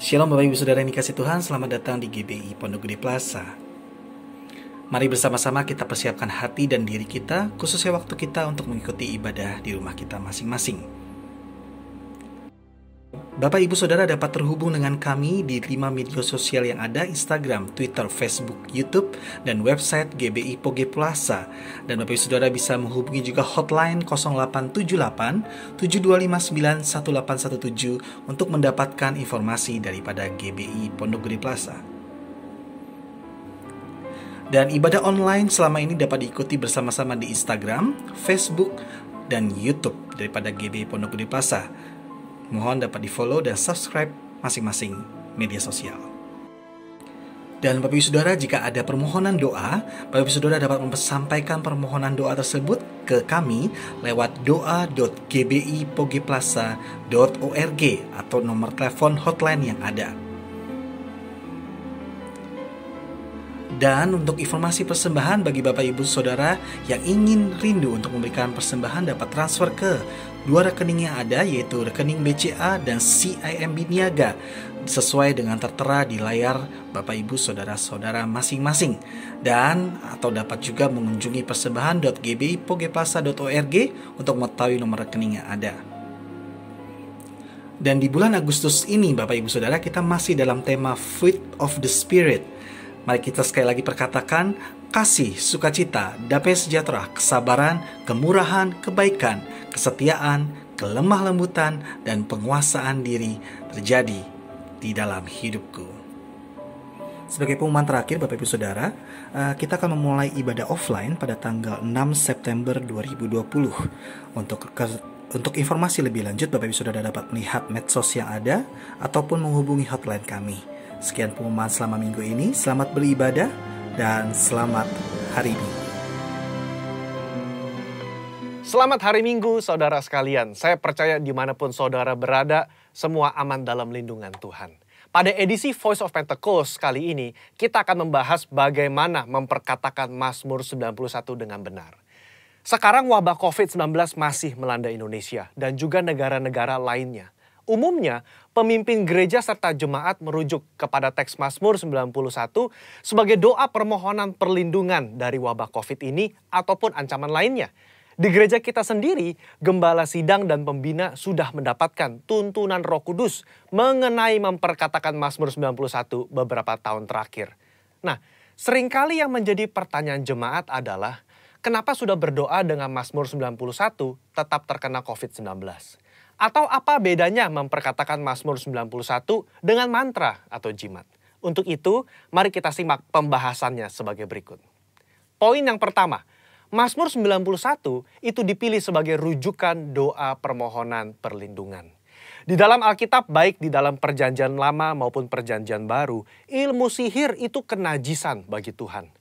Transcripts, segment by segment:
Shalom Bapak Ibu Saudara yang dikasih Tuhan, selamat datang di GBI Pondok Gede Plaza. Mari bersama-sama kita persiapkan hati dan diri kita, khususnya waktu kita untuk mengikuti ibadah di rumah kita masing-masing. Bapak Ibu Saudara dapat terhubung dengan kami di 5 media sosial yang ada: Instagram, Twitter, Facebook, YouTube, dan website GBI Poge Plaza. Dan Bapak Ibu Saudara bisa menghubungi juga hotline 0878 7259 1817 untuk mendapatkan informasi daripada GBI Pondok Gede Plaza. Dan ibadah online selama ini dapat diikuti bersama-sama di Instagram, Facebook, dan YouTube daripada GBI Pondok Gede Plaza. Mohon dapat di-follow dan subscribe masing-masing media sosial. Dan Bapak Ibu Saudara, jika ada permohonan doa, Bapak Ibu Saudara dapat mempersampaikan permohonan doa tersebut ke kami lewat doa.gbipogeplaza.org atau nomor telepon hotline yang ada. Dan untuk informasi persembahan bagi Bapak Ibu Saudara yang ingin rindu untuk memberikan persembahan dapat transfer ke dua rekening yang ada, yaitu rekening BCA dan CIMB Niaga, sesuai dengan tertera di layar Bapak Ibu Saudara-saudara masing-masing. Dan atau dapat juga mengunjungi persembahan.gbipogeplaza.org untuk mengetahui nomor rekening yang ada. Dan di bulan Agustus ini Bapak Ibu Saudara, kita masih dalam tema Fruit of the Spirit. Mari kita sekali lagi perkatakan: kasih, sukacita, damai sejahtera, kesabaran, kemurahan, kebaikan, kesetiaan, kelemah lembutan, dan penguasaan diri terjadi di dalam hidupku. Sebagai pengumuman terakhir Bapak Ibu Saudara, kita akan memulai ibadah offline pada tanggal 6 September 2020. Untuk informasi lebih lanjut, Bapak Ibu Saudara dapat melihat medsos yang ada ataupun menghubungi hotline kami. Sekian pengumuman selama minggu ini. Selamat beribadah dan selamat hari Minggu. Selamat hari Minggu, saudara sekalian. Saya percaya dimanapun saudara berada, semua aman dalam lindungan Tuhan. Pada edisi Voice of Pentecost kali ini, kita akan membahas bagaimana memperkatakan Mazmur 91 dengan benar. Sekarang wabah COVID-19 masih melanda Indonesia dan juga negara-negara lainnya. Umumnya, pemimpin gereja serta jemaat merujuk kepada teks Mazmur 91 sebagai doa permohonan perlindungan dari wabah COVID ini ataupun ancaman lainnya. Di gereja kita sendiri, gembala sidang dan pembina sudah mendapatkan tuntunan Roh Kudus mengenai memperkatakan Mazmur 91 beberapa tahun terakhir. Nah, seringkali yang menjadi pertanyaan jemaat adalah, kenapa sudah berdoa dengan Mazmur 91 tetap terkena COVID-19? Atau apa bedanya memperkatakan Mazmur 91 dengan mantra atau jimat? Untuk itu, mari kita simak pembahasannya sebagai berikut. Poin yang pertama, Mazmur 91 itu dipilih sebagai rujukan doa permohonan perlindungan. Di dalam Alkitab, baik di dalam Perjanjian Lama maupun Perjanjian Baru, ilmu sihir itu kenajisan bagi Tuhan.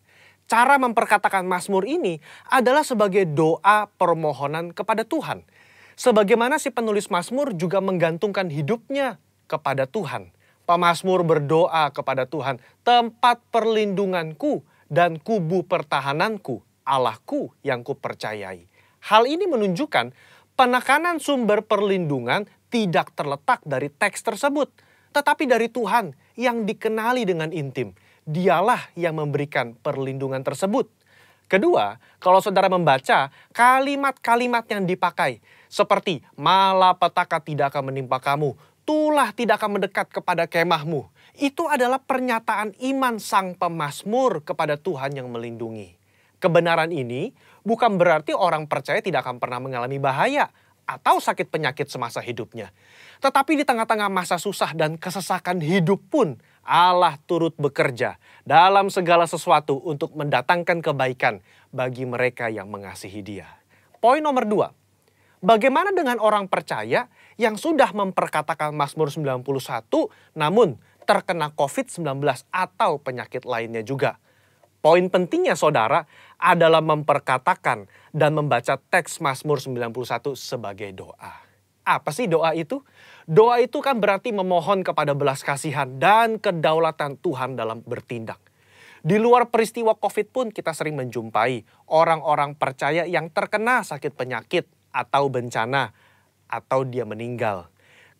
Cara memperkatakan Mazmur ini adalah sebagai doa permohonan kepada Tuhan. Sebagaimana si penulis Mazmur juga menggantungkan hidupnya kepada Tuhan. Pemazmur berdoa kepada Tuhan, tempat perlindunganku dan kubu pertahananku, Allahku yang kupercayai. Hal ini menunjukkan penekanan sumber perlindungan tidak terletak dari teks tersebut, tetapi dari Tuhan yang dikenali dengan intim. Dialah yang memberikan perlindungan tersebut. Kedua, kalau saudara membaca kalimat-kalimat yang dipakai, seperti malapetaka tidak akan menimpa kamu, tulah tidak akan mendekat kepada kemahmu. Itu adalah pernyataan iman sang pemazmur kepada Tuhan yang melindungi. Kebenaran ini bukan berarti orang percaya tidak akan pernah mengalami bahaya atau sakit penyakit semasa hidupnya. Tetapi di tengah-tengah masa susah dan kesesakan hidup pun, Allah turut bekerja dalam segala sesuatu untuk mendatangkan kebaikan bagi mereka yang mengasihi Dia. Poin nomor 2. Bagaimana dengan orang percaya yang sudah memperkatakan Mazmur 91 namun terkena COVID-19 atau penyakit lainnya juga? Poin pentingnya saudara adalah memperkatakan dan membaca teks Mazmur 91 sebagai doa. Apa sih doa itu? Doa itu kan berarti memohon kepada belas kasihan dan kedaulatan Tuhan dalam bertindak. Di luar peristiwa COVID pun kita sering menjumpai orang-orang percaya yang terkena sakit penyakit atau bencana atau dia meninggal.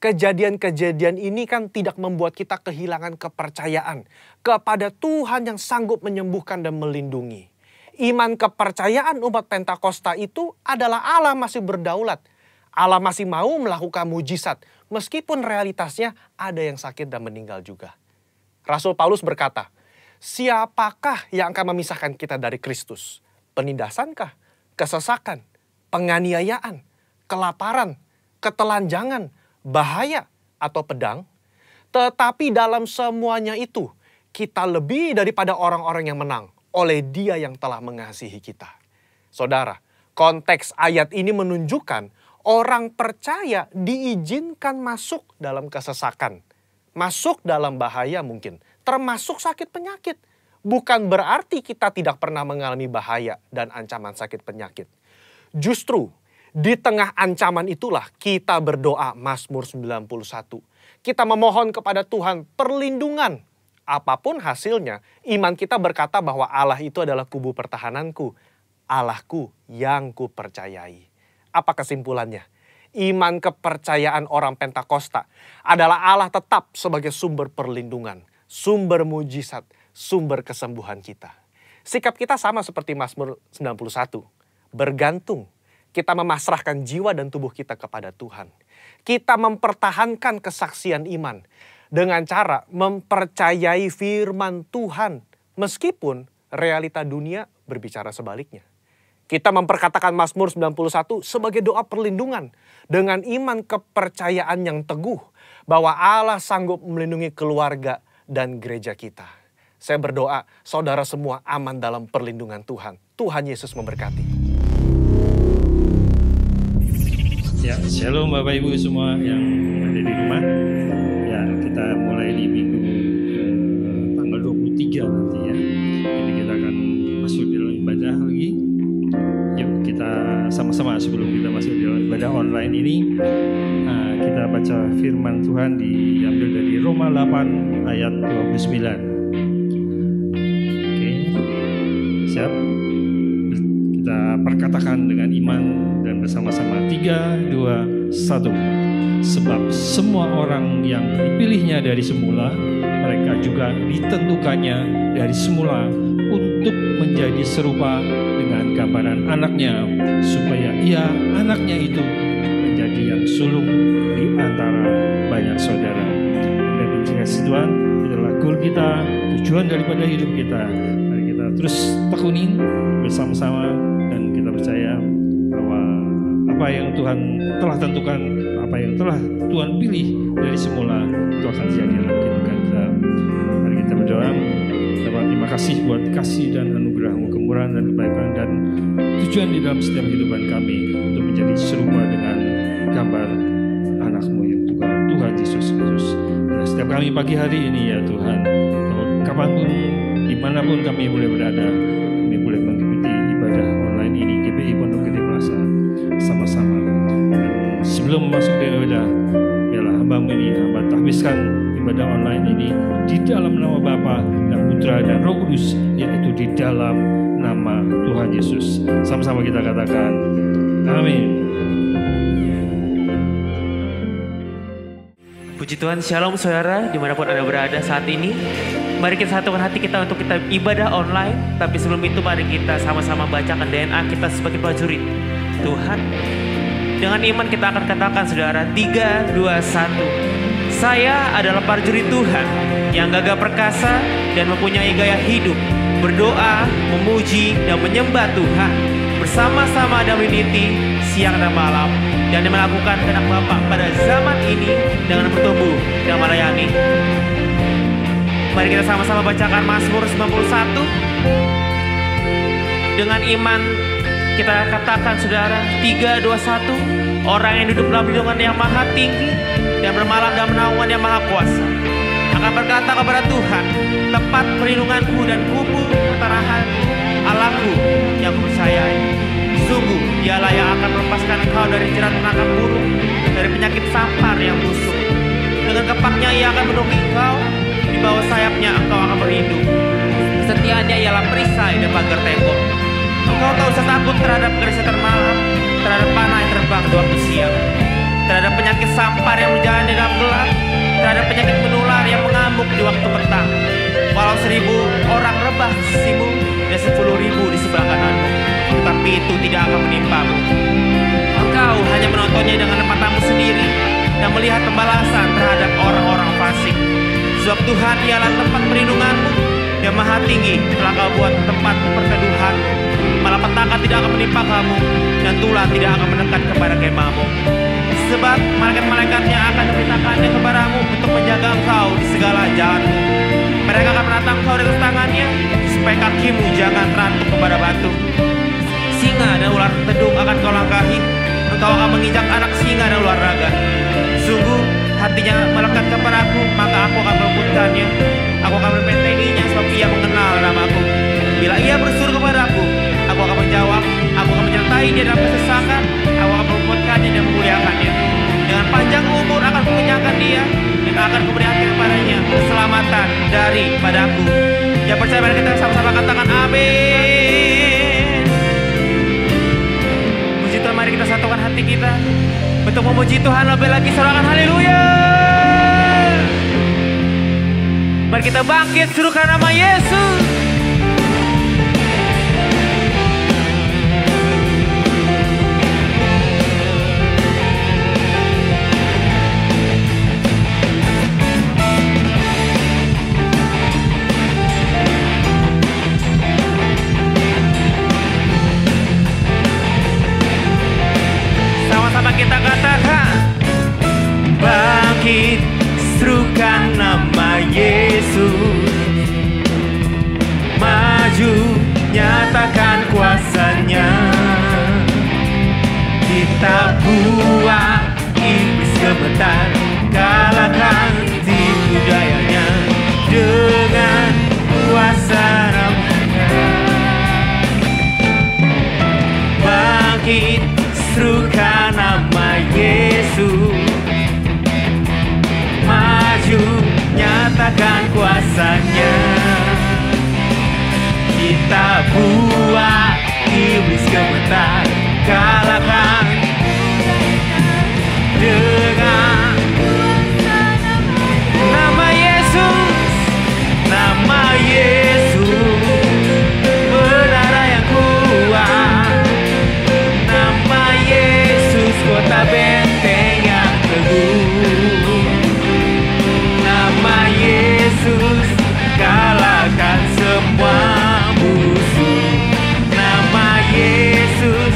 Kejadian-kejadian ini kan tidak membuat kita kehilangan kepercayaan kepada Tuhan yang sanggup menyembuhkan dan melindungi. Iman kepercayaan umat Pentakosta itu adalah Allah masih berdaulat. Allah masih mau melakukan mujizat meskipun realitasnya ada yang sakit dan meninggal juga. Rasul Paulus berkata, siapakah yang akan memisahkan kita dari Kristus? Penindasankah? Kesesakan? Penganiayaan? Kelaparan? Ketelanjangan? Bahaya? Atau pedang? Tetapi dalam semuanya itu, kita lebih daripada orang-orang yang menang oleh Dia yang telah mengasihi kita. Saudara, konteks ayat ini menunjukkan orang percaya diizinkan masuk dalam kesesakan. Masuk dalam bahaya mungkin, termasuk sakit penyakit. Bukan berarti kita tidak pernah mengalami bahaya dan ancaman sakit penyakit. Justru, di tengah ancaman itulah kita berdoa Mazmur 91. Kita memohon kepada Tuhan perlindungan. Apapun hasilnya, iman kita berkata bahwa Allah itu adalah kubu pertahananku. Allahku yang kupercayai. Apa kesimpulannya? Iman kepercayaan orang Pentakosta adalah Allah tetap sebagai sumber perlindungan, sumber mujizat, sumber kesembuhan kita. Sikap kita sama seperti Mazmur 91. Bergantung. Kita memasrahkan jiwa dan tubuh kita kepada Tuhan. Kita mempertahankan kesaksian iman dengan cara mempercayai firman Tuhan meskipun realita dunia berbicara sebaliknya. Kita memperkatakan Mazmur 91 sebagai doa perlindungan dengan iman kepercayaan yang teguh bahwa Allah sanggup melindungi keluarga dan gereja kita. Saya berdoa saudara semua aman dalam perlindungan Tuhan. Tuhan Yesus memberkati. Ya, shalom Bapak Ibu semua yang ada di rumah. Ya, kita mulai di minggu tanggal 23 nanti ya. Jadi kita akan masuk dalam ibadah lagi. Yuk kita sama-sama sebelum kita masuk dalam ibadah online ini, kita baca firman Tuhan diambil dari Roma 8 ayat 29. Oke, siap? Kita perkatakan dengan iman dan bersama-sama 3, 2, 1. Sebab semua orang yang dipilihnya dari semula, mereka juga ditentukannya dari semula untuk menjadi serupa dengan gambaran anaknya, supaya ia, anaknya itu, menjadi yang sulung di antara banyak saudara. Dan demi kasih Tuhan, itulah goal kita, tujuan daripada hidup kita. Mari kita terus tekunin bersama-sama dan kita percaya bahwa apa yang Tuhan telah tentukan, apa yang telah Tuhan pilih dari semula, itu akan terjadi dalam kehidupan kita. Mari kita berdoa. Bapak, terima kasih buat kasih dan anugerah-Mu, kemurahan dan kebaikan dan tujuan di dalam setiap kehidupan kami untuk menjadi serupa dengan gambar anak-Mu yang Tuhan Yesus Kristus. Dan setiap kami pagi hari ini ya Tuhan, kapanpun, dimanapun kami boleh berada, kami boleh mengikuti ibadah online ini, GBI Pondok Gede Plaza, sama-sama. Dan sebelum masuk ke ibadah, biarlah hamba-Mu ini, hamba tahbiskan ibadah online ini di dalam nama Bapa dan Putra dan Roh Kudus, yaitu di dalam nama Tuhan Yesus. Sama-sama kita katakan, amin. Puji Tuhan, shalom saudara, dimanapun Anda berada saat ini. Mari kita satukan hati kita untuk kita ibadah online. Tapi sebelum itu mari kita sama-sama bacakan DNA kita sebagai prajurit Tuhan. Dengan iman kita akan katakan saudara, 3, 2, 1. Saya adalah prajurit Tuhan yang gagah perkasa dan mempunyai gaya hidup, berdoa, memuji, dan menyembah Tuhan bersama-sama dan meniti siang dan malam, dan melakukan kehendak Bapa pada zaman ini dengan bertumbuh dan melayani. Mari kita sama-sama bacakan Mazmur 91. Dengan iman kita katakan saudara, 3, 2, 1. Orang yang duduk dalam lindungan yang maha tinggi dan bermalam dalam naungan yang maha kuasa akan berkata kepada Tuhan, tempat perlindunganku dan kubu pertahananku, Allahku yang kupercayai. Sungguh dialah yang akan melepaskan engkau dari jerat penangkap burung, dari penyakit sampar yang busuk. Dengan kepaknya ia akan menuki engkau, di bawah sayapnya engkau akan berlindung. Kesetiaannya ialah perisai dan pagar tembok. Engkau tak usah takut terhadap kerisauan malam, terhadap panah yang terbang di waktu siang, terhadap penyakit sampar yang berjalan di dalam gelap, terhadap penyakit menular yang mengamuk di waktu petang. Walau 1000 orang rebah di sisimu dan 10.000 di sebelah kananmu, tetapi itu tidak akan menimpamu. Engkau hanya menontonnya dengan matamu sendiri dan melihat pembalasan terhadap orang-orang fasik. Sebab Tuhan ialah tempat perlindunganmu, yang maha tinggi telah kau buat tempat perteduhan. Malapetaka tidak akan menimpa kamu, dan tulah tidak akan mendekat kepada kemahmu. Sebab malaikat-malaikatnya akan diperintahkannya kepadamu untuk menjaga engkau di segala jalanmu. Mereka akan menatang engkau dengan tangannya, supaya kakimu jangan terantuk kepada batu. Singa dan ular tedung akan kau langkahi, engkau akan menginjak anak singa dan ular naga. Sungguh hatinya melekat kepadaku, maka aku akan meluputkannya. Aku akan membentenginya sebab ia mengenal namaku. Bila ia berseru kepadaku, aku akan menjawab. Aku akan menyertai dia dalam kesesakan. Aku akan meluputkannya dan memuliakannya. Dengan panjang umur akan mengenyangkan dia, dan akan kuberikan kepadanya keselamatan daripadaku. Yang percaya pada kita sama-sama katakan amin. Puji Tuhan, mari kita satukan hati kita untuk memuji Tuhan lebih lagi. Sorakan haleluya. Mari kita bangkit, serukan nama Yesus. Sama-sama kita katakan, bangkit, serukan nama Yesus. Maju, nyatakan kuasanya. Kita buang iblis gemetar, kalahkan tipu dayanya dengan kuasa nama-Nya. Bangkit, serukan nama Yesus. Maju, nyatakan kuasanya. Kita buat iblis gemetar, kalahkan dengan nama Yesus. Nama Yesus, menara yang kuat. Nama Yesus, kota benteng yang teguh. Nama Yesus, kalahkan semua musuh. Nama Yesus,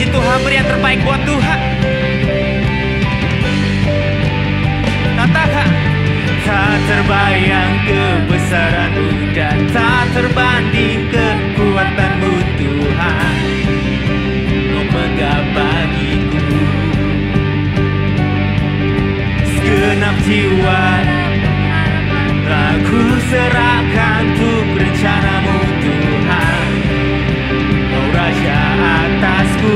Puji Tuhan, beri yang terbaik buat Tuhan. Katakan, tak terbayang kebesaran-Mu dan tak terbanding kekuatan-Mu Tuhan. Kau megah bagiku segenap jiwa, telah ku serahkan untuk rencana-Mu Tuhan. Kau Raja atasku,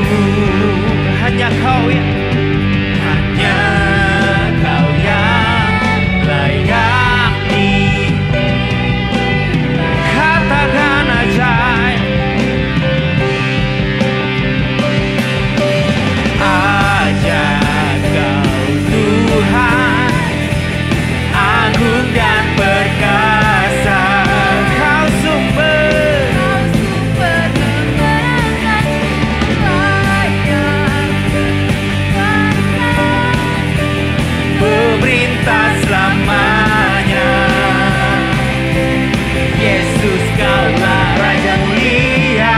hanya Kau yang, hanya Kau yang layak dikatakan ajaib. Ajaib Kau Tuhan, agung dan perkasa. Kau sumber pemerintah selamanya. Yesus, Kaulah Raja mulia.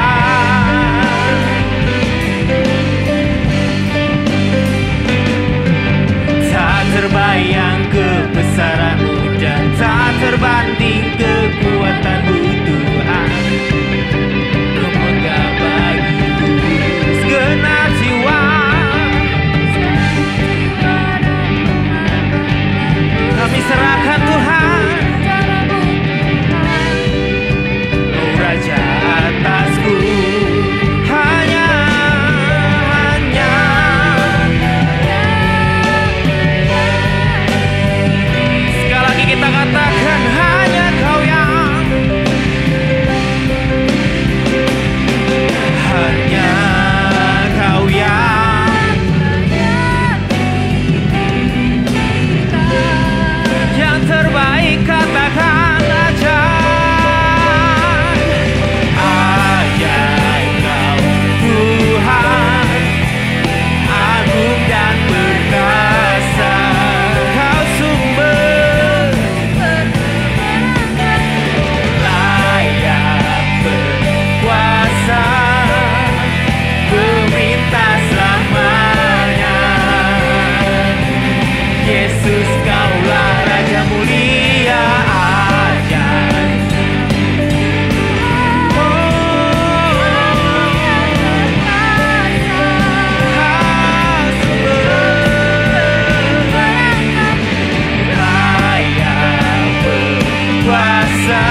Tak terbayang kebesaran-Mu dan tak terbanding kekuatan-Mu Tuhan. Kau megah bagiku segenap jiwa, kami serahkan Tuhan. Kau Raja atasku, hanya sekali lagi kita katakan, hanya Kau yang, hanya Kau yang terbaik. Katakan ajaib, ajaib Kau Tuhan, agung dan perkasa. Kau sumber layak berkuasa, pemerintah selamanya. Yesus, Kaulah Raja mulia. Ajaib, layak berkuasa,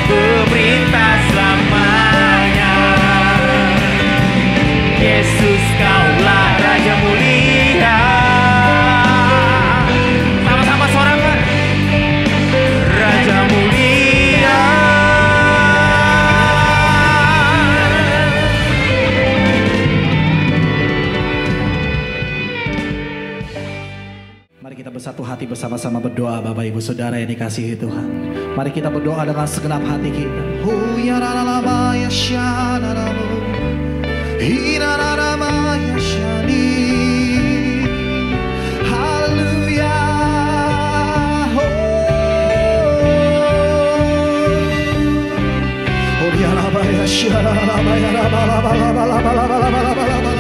pemerintah selamanya. Yesus, Kaulah Raja mulia. Sama-sama sorakan, Raja mulia. Mari kita bersatu hati bersama-sama berdoa, Bapak Ibu Saudara yang dikasihi Tuhan. Mari kita berdoa dengan segenap hati kita. Ya raralama ya syanaramu, hirararama ya syani. Haleluya. Ya raba ya syanarama ya raba laba laba laba laba laba laba laba.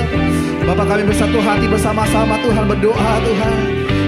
Bapak, kami bersatu hati bersama-sama Tuhan berdoa Tuhan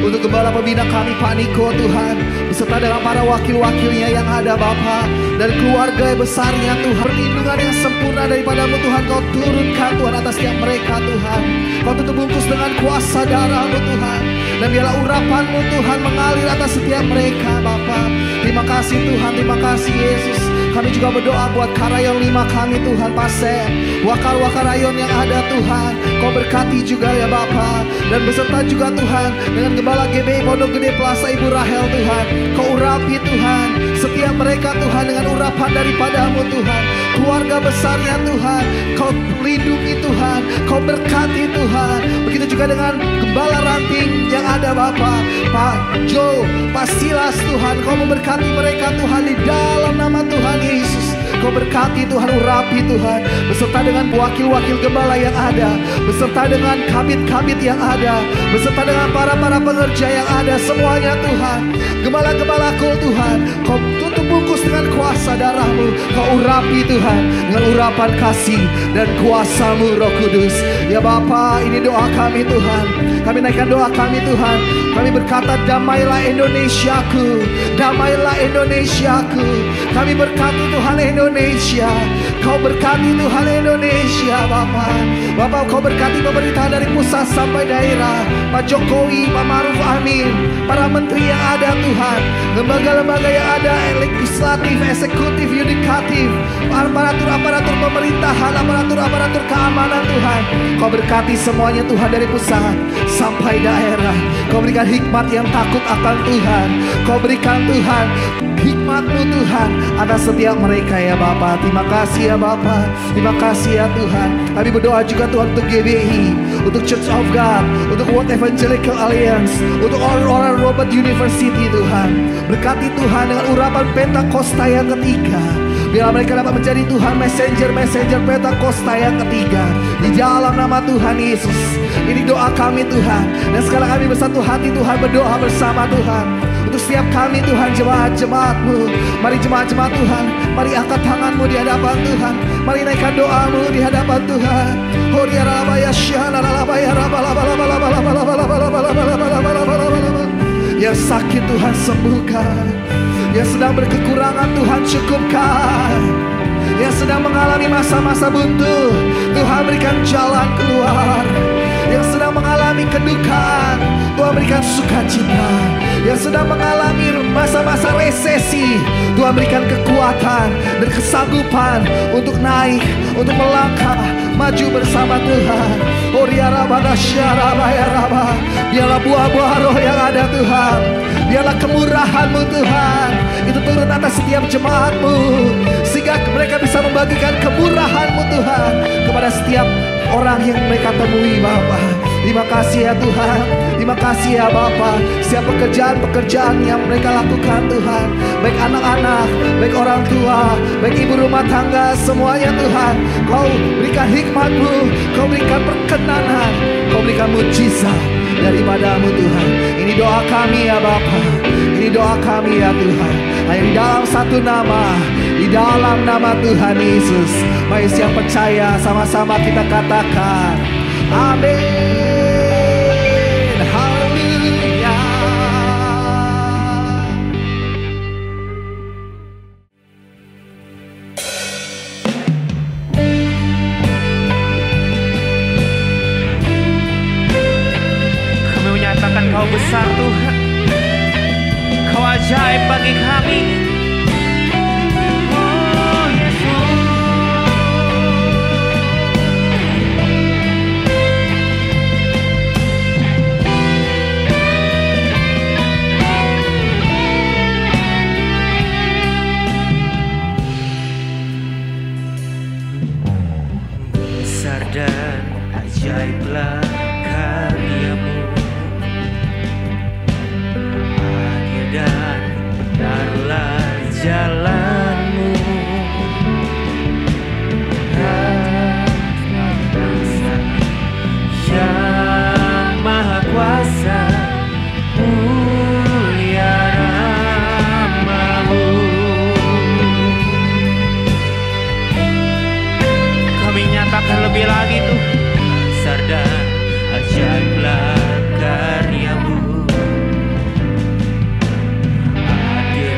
untuk gembala pembina kami Pak Niko Tuhan, beserta dengan para wakil-wakilnya yang ada Bapa, dan keluarga besarnya Tuhan. Perlindungan yang sempurna daripada-Mu Tuhan Kau turunkan Tuhan atas setiap mereka Tuhan. Kau tutup bungkus dengan kuasa darah-Mu Tuhan, dan biarlah urapan-Mu Tuhan mengalir atas setiap mereka Bapa. Terima kasih Tuhan, terima kasih Yesus. Kami juga berdoa buat Karayon 5 kami Tuhan, Pasir, wakal-wakal rayon yang ada Tuhan. Kau berkati juga ya Bapa, dan beserta juga Tuhan dengan Gembala GBI Pondok Gede Plaza Ibu Rahel Tuhan. Kau urapi Tuhan setiap mereka Tuhan dengan urapan daripada-Mu Tuhan. Keluarga besarnya Tuhan Kau lindungi Tuhan, Kau berkati Tuhan. Begitu juga dengan Gembala Ranting yang ada Bapa, Pak Jo, Pak Silas Tuhan. Kau memberkati mereka Tuhan di dalam nama Tuhan Yesus. Kau berkati Tuhan, urapi Tuhan, beserta dengan wakil-wakil gembala yang ada, beserta dengan kabit-kabit yang ada, beserta dengan para pengerja yang ada, semuanya Tuhan. Gembala-gembalaku Tuhan, Kau tutup bungkus dengan kuasa darah-Mu. Kau urapi Tuhan dengan urapan kasih dan kuasa-Mu Roh Kudus. Ya Bapa, ini doa kami Tuhan. Kami naikkan doa kami Tuhan. Kami berkata, damailah Indonesiaku, damailah Indonesiaku. Kami berkati Tuhan Indonesia. Kau berkati Tuhan Indonesia Bapa. Bapa, Kau berkati pemerintahan dari pusat sampai daerah. Pak Jokowi, Pak Maruf Amin, para menteri yang ada Tuhan, lembaga-lembaga yang ada, legislatif, eksekutif, yudikatif, aparatur-aparatur pemerintahan, aparatur-aparatur keamanan Tuhan. Kau berkati semuanya Tuhan, dari pusat sampai daerah. Kau berikan hikmat yang takut akan Tuhan. Kau berikan Tuhan hikmat-Mu Tuhan atas setiap mereka ya Bapa. Terima kasih ya Bapa. Terima kasih ya Tuhan. Kami berdoa juga Tuhan untuk GBI, untuk Church of God, untuk World Evangelical Alliance, untuk orang-orang Robert University Tuhan. Berkati Tuhan dengan urapan Pentakosta yang ketiga. Biar mereka dapat menjadi Tuhan messenger Pentakosta yang ketiga. Di dalam nama Tuhan Yesus. Ini doa kami Tuhan. Dan sekarang kami bersatu hati Tuhan berdoa bersama Tuhan. Untuk setiap kami Tuhan, jemaat-jemaat-Mu. Mari jemaat-jemaat Tuhan, mari angkat tangan-Mu di hadapan Tuhan. Mari naikkan doa-Mu di hadapan Tuhan. Yang sakit Tuhan sembuhkan. Yang sedang berkekurangan Tuhan cukupkan. Yang sedang mengalami masa-masa buntu, Tuhan berikan jalan keluar. Yang sedang mengalami kedukaan, Tuhan berikan sukacita. Yang sedang mengalami masa-masa resesi, Tuhan berikan kekuatan dan kesanggupan untuk naik, untuk melangkah maju bersama Tuhan. Biarlah buah-buah roh yang ada Tuhan. Biarlah kemurahan-Mu Tuhan itu turun atas setiap jemaat-Mu, sehingga mereka bisa membagikan kemurahan-Mu Tuhan kepada setiap orang yang mereka temui Bapa. Terima kasih ya Tuhan. Terima kasih ya Bapa. Setiap pekerjaan-pekerjaan yang mereka lakukan Tuhan, baik anak-anak, baik orang tua, baik ibu rumah tangga, semuanya Tuhan, Kau berikan hikmat-Mu, Kau berikan perkenanan, Kau berikan mujizat daripada-Mu Tuhan. Ini doa kami ya Bapa. Ini doa kami ya Tuhan. Hanya di dalam satu nama, di dalam nama Tuhan Yesus. Mari siap percaya, sama-sama kita katakan amin. Haleluya. Kami menyatakan Kau besar Tuhan. Kau ajaib bagi kami. Oh Yesus. Besar dan ajaiblah karya-Mu. Dan benarlah jalan-Mu. Bangsa yang maha kuasa, mulia nama-Mu. Kami nyatakan lebih lagi tuh, besar dan ajaiblah karya-Mu.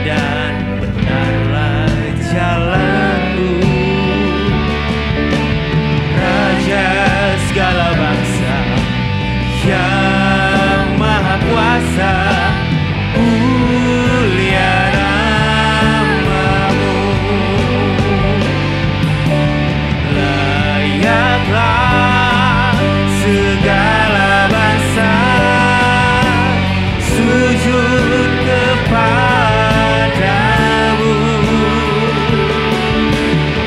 Dan benarlah jalan-Mu. Raja segala bangsa yang maha kuasa, mulia nama-Mu. Layaklah segala bangsa sujud kepada-Mu,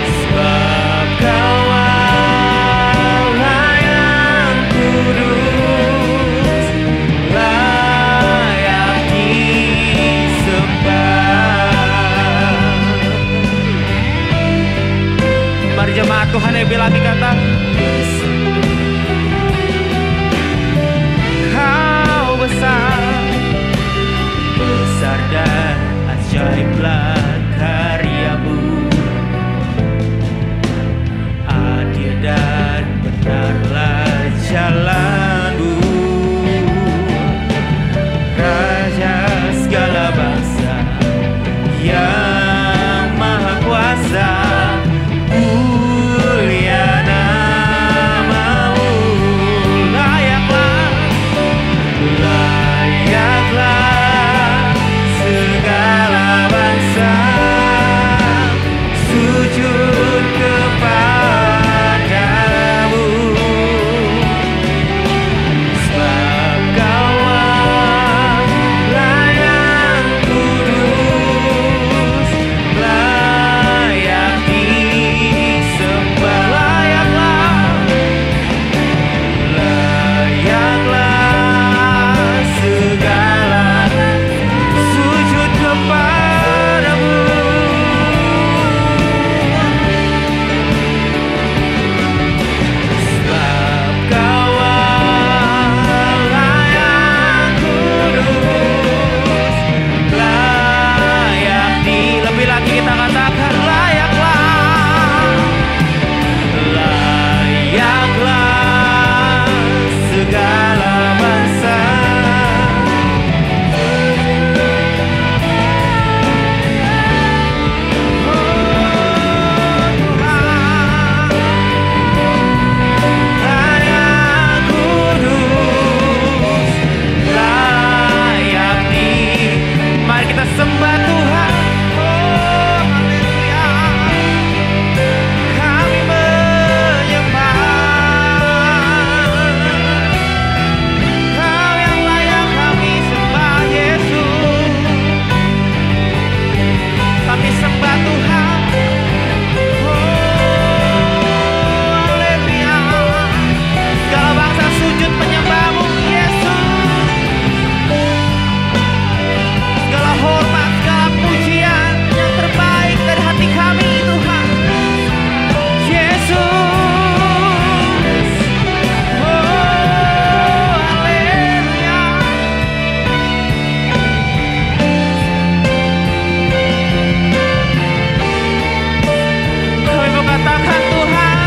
sebab Kau Allah yang kudus, layak disembah. Mari jemaat Tuhan lebih lagi kata, Kau besar, besar dan ajaiblah karyamu, adil dan benarlah jalanmu. Raja segala bangsa yang maha kuasa, mulia namamu. Layaklah, layaklah segala bangsa sujud kepadamu. Sebab Kau layak kudus, layak disembah. Layaklah segala sujud kepadamu. Sebab Kau layak kudus, layak di. Lebih lagi kita katakan layaklah, layaklah segala bangsa. Layak kudus, layak di. Mari kita sembah Tuhan. Oh, haleluya. Kami menyembah Kau yang layak kami sembah, Yesus. Kami sembah Tuhan. Oh, haleluya. Segala bangsa sujud menyembah-Mu, Yesus. Segala hormat, segala pujian yang terbaik dari hati kami, Tuhan. Yesus. Oh, haleluya. Kami mau katakan Tuhan,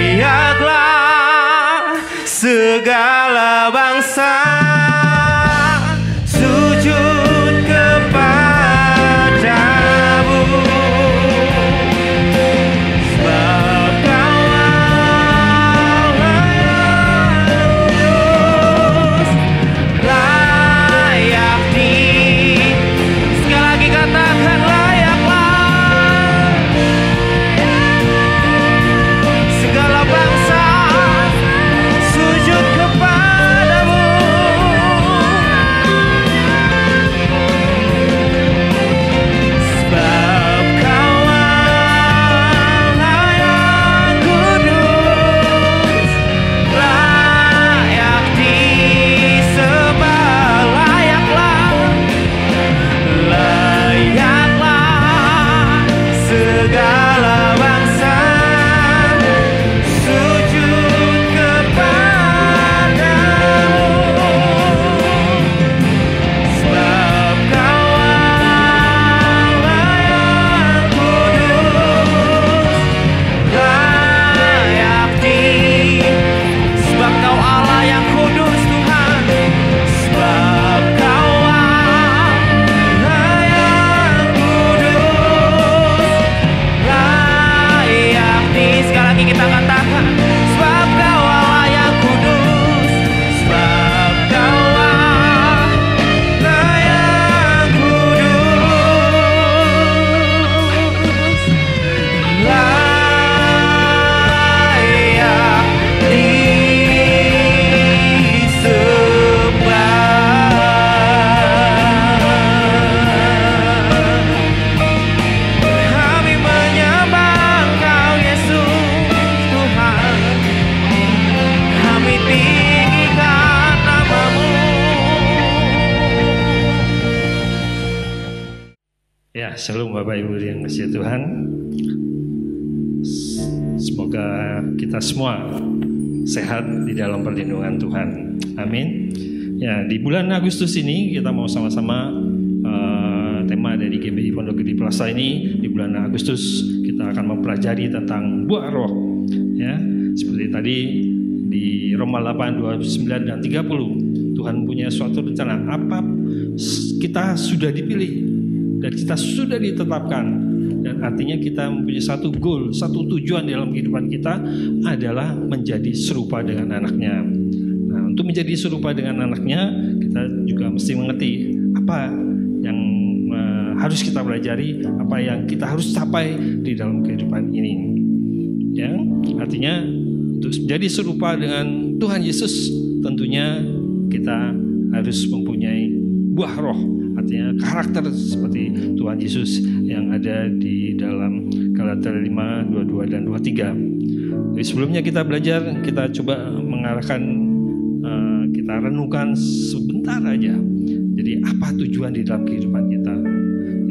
layaklah segala bangsa sujud kepadamu. Sebab Kau layak kudus, layak di. Sekali lagi katakan layaklah segala bangsa sujud kepadamu. Sebab Kau layak kudus, layak disembah. Layaklah segala bangsa sujud kepadamu. Sebab Kau layak kudus, layak di. Sebab Kau Allah yang kudus, Tuhan. Sebab Kau layak kudus, layak di. Sekali lagi kita katakan, sebab Kau Allah yang kudus, sebab Kau layak kudus, layak disembah. Kami menyembah Engkau, Yesus Tuhan. Kami tinggikan nama-Mu. Ya, shalom Bapak Ibu yang kasih Tuhan. Semoga kita semua sehat di dalam perlindungan Tuhan. Amin. Ya, di bulan Agustus ini kita mau sama-sama tema dari GBI Pondok Gede Plaza ini. Di bulan Agustus kita akan mempelajari tentang buah roh. Ya, seperti tadi di Roma 8, 29 dan 30. Tuhan punya suatu rencana. Apa kita sudah dipilih dan kita sudah ditetapkan, dan artinya kita mempunyai satu goal, satu tujuan dalam kehidupan kita adalah menjadi serupa dengan anaknya. Nah, untuk menjadi serupa dengan anaknya, kita juga mesti mengerti apa yang harus kita pelajari, apa yang kita harus capai di dalam kehidupan ini. Ya, artinya untuk menjadi serupa dengan Tuhan Yesus, tentunya kita harus mempunyai buah roh, artinya karakter seperti Tuhan Yesus yang ada di dalam Galatia 5, 22 dan 23. Jadi sebelumnya kita belajar, kita coba mengarahkan, kita renungkan sebentar aja. Jadi apa tujuan di dalam kehidupan kita?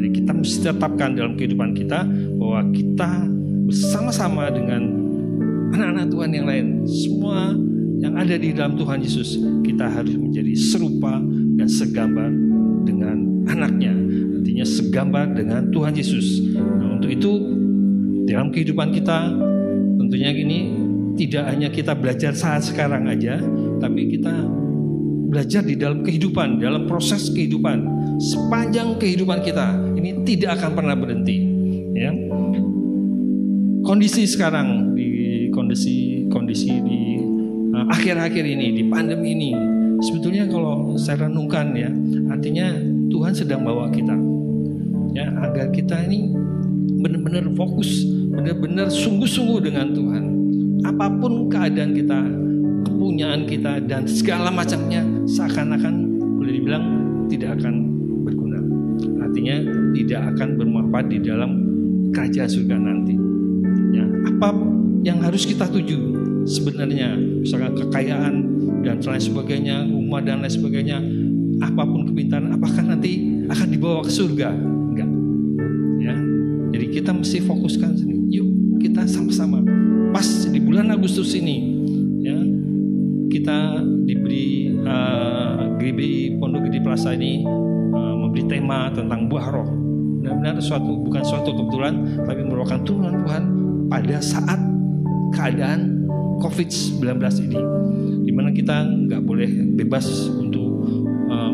Jadi kita mesti tetapkan dalam kehidupan kita bahwa kita bersama-sama dengan anak-anak Tuhan yang lain, semua yang ada di dalam Tuhan Yesus, kita harus menjadi serupa dan segambar dengan anaknya, artinya segambar dengan Tuhan Yesus. Nah, untuk itu dalam kehidupan kita tentunya ini tidak hanya kita belajar saat sekarang aja, tapi kita belajar di dalam kehidupan, dalam proses kehidupan, sepanjang kehidupan kita ini tidak akan pernah berhenti. Ya, kondisi sekarang, di kondisi di akhir-akhir ini, di pandemi ini, sebetulnya kalau saya renungkan ya, artinya Tuhan sedang bawa kita, ya, agar kita ini benar-benar fokus, benar-benar sungguh-sungguh dengan Tuhan. Apapun keadaan kita, kepunyaan kita dan segala macamnya seakan-akan boleh dibilang tidak akan berguna. Artinya tidak akan bermanfaat di dalam kerajaan surga nanti. Ya, apa yang harus kita tuju sebenarnya, misalkan kekayaan dan lain sebagainya, rumah dan lain sebagainya, apapun kepintaran, apakah nanti akan dibawa ke surga? Enggak. Ya, jadi kita mesti fokuskan sini. Yuk kita sama-sama. Pas di bulan Agustus ini, ya, kita diberi GBI Pondok Gede Plaza ini memberi tema tentang buah roh. Benar-benar bukan suatu kebetulan, tapi merupakan turunan Tuhan pada saat keadaan COVID-19 ini, dimana kita nggak boleh bebas untuk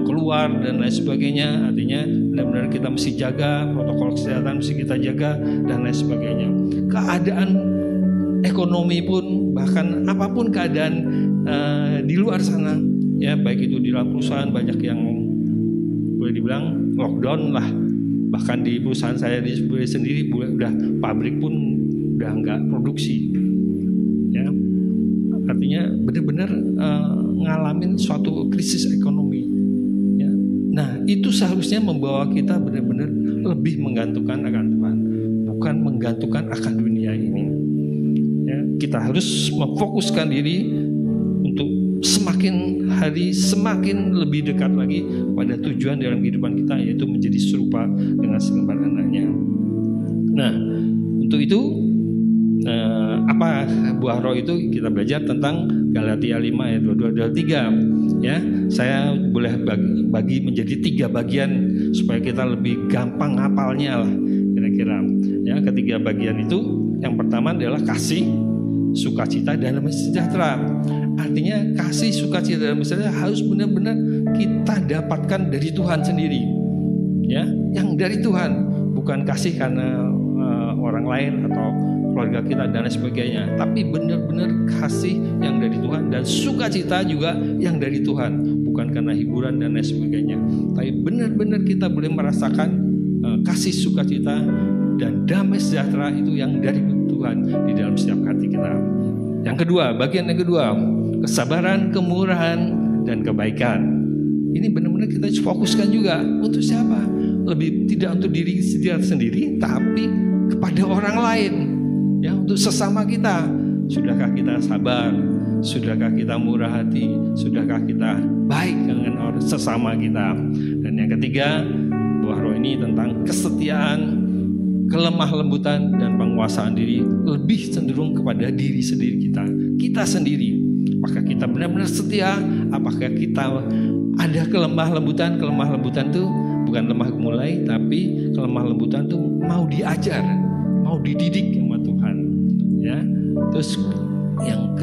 keluar dan lain sebagainya. Artinya benar-benar kita mesti jaga protokol kesehatan, mesti kita jaga dan lain sebagainya. Keadaan ekonomi pun, bahkan apapun keadaan di luar sana, ya, baik itu di dalam perusahaan banyak yang boleh dibilang lockdown lah. Bahkan di perusahaan saya sendiri udah pabrik pun udah nggak produksi. Ya, artinya benar-benar ngalamin suatu krisis ekonomi. Ya. Nah, itu seharusnya membawa kita benar-benar lebih menggantungkan akan Tuhan, bukan menggantungkan akan dunia ini. Ya, kita harus memfokuskan diri untuk semakin hari semakin lebih dekat lagi pada tujuan dalam kehidupan kita, yaitu menjadi serupa dengan segambar anaknya. Nah, untuk itu apa buah roh itu kita belajar tentang Galatia 5 ayat 22 dan 3. Ya, saya boleh bagi menjadi 3 bagian supaya kita lebih gampang hafalnya lah kira-kira. Ya, ketiga bagian itu, yang pertama adalah kasih, sukacita, dan damai sejahtera. Artinya kasih, sukacita, dan damai sejahtera harus benar-benar kita dapatkan dari Tuhan sendiri. Ya, yang dari Tuhan, bukan kasih karena orang lain atau keluarga kita dan lain sebagainya, tapi benar-benar kasih yang dari Tuhan, dan sukacita juga yang dari Tuhan, bukan karena hiburan dan lain sebagainya, tapi benar-benar kita boleh merasakan kasih, sukacita, dan damai sejahtera itu yang dari Tuhan di dalam setiap hati kita. Yang kedua, bagian yang kedua, kesabaran, kemurahan, dan kebaikan. Ini benar-benar kita fokuskan juga untuk siapa? Lebih tidak untuk diri sendiri, tapi kepada orang lain. Ya, untuk sesama kita. Sudahkah kita sabar? Sudahkah kita murah hati? Sudahkah kita baik dengan orang sesama kita? Dan yang ketiga, buah roh ini tentang kesetiaan, kelemah lembutan, dan penguasaan diri, lebih cenderung kepada diri sendiri kita sendiri. Apakah kita benar-benar setia? Apakah kita ada kelemah lembutan tuh bukan lemah gemulai, tapi kelemah lembutan tuh mau diajar, mau dididik sama Tuhan. Ya, terus yang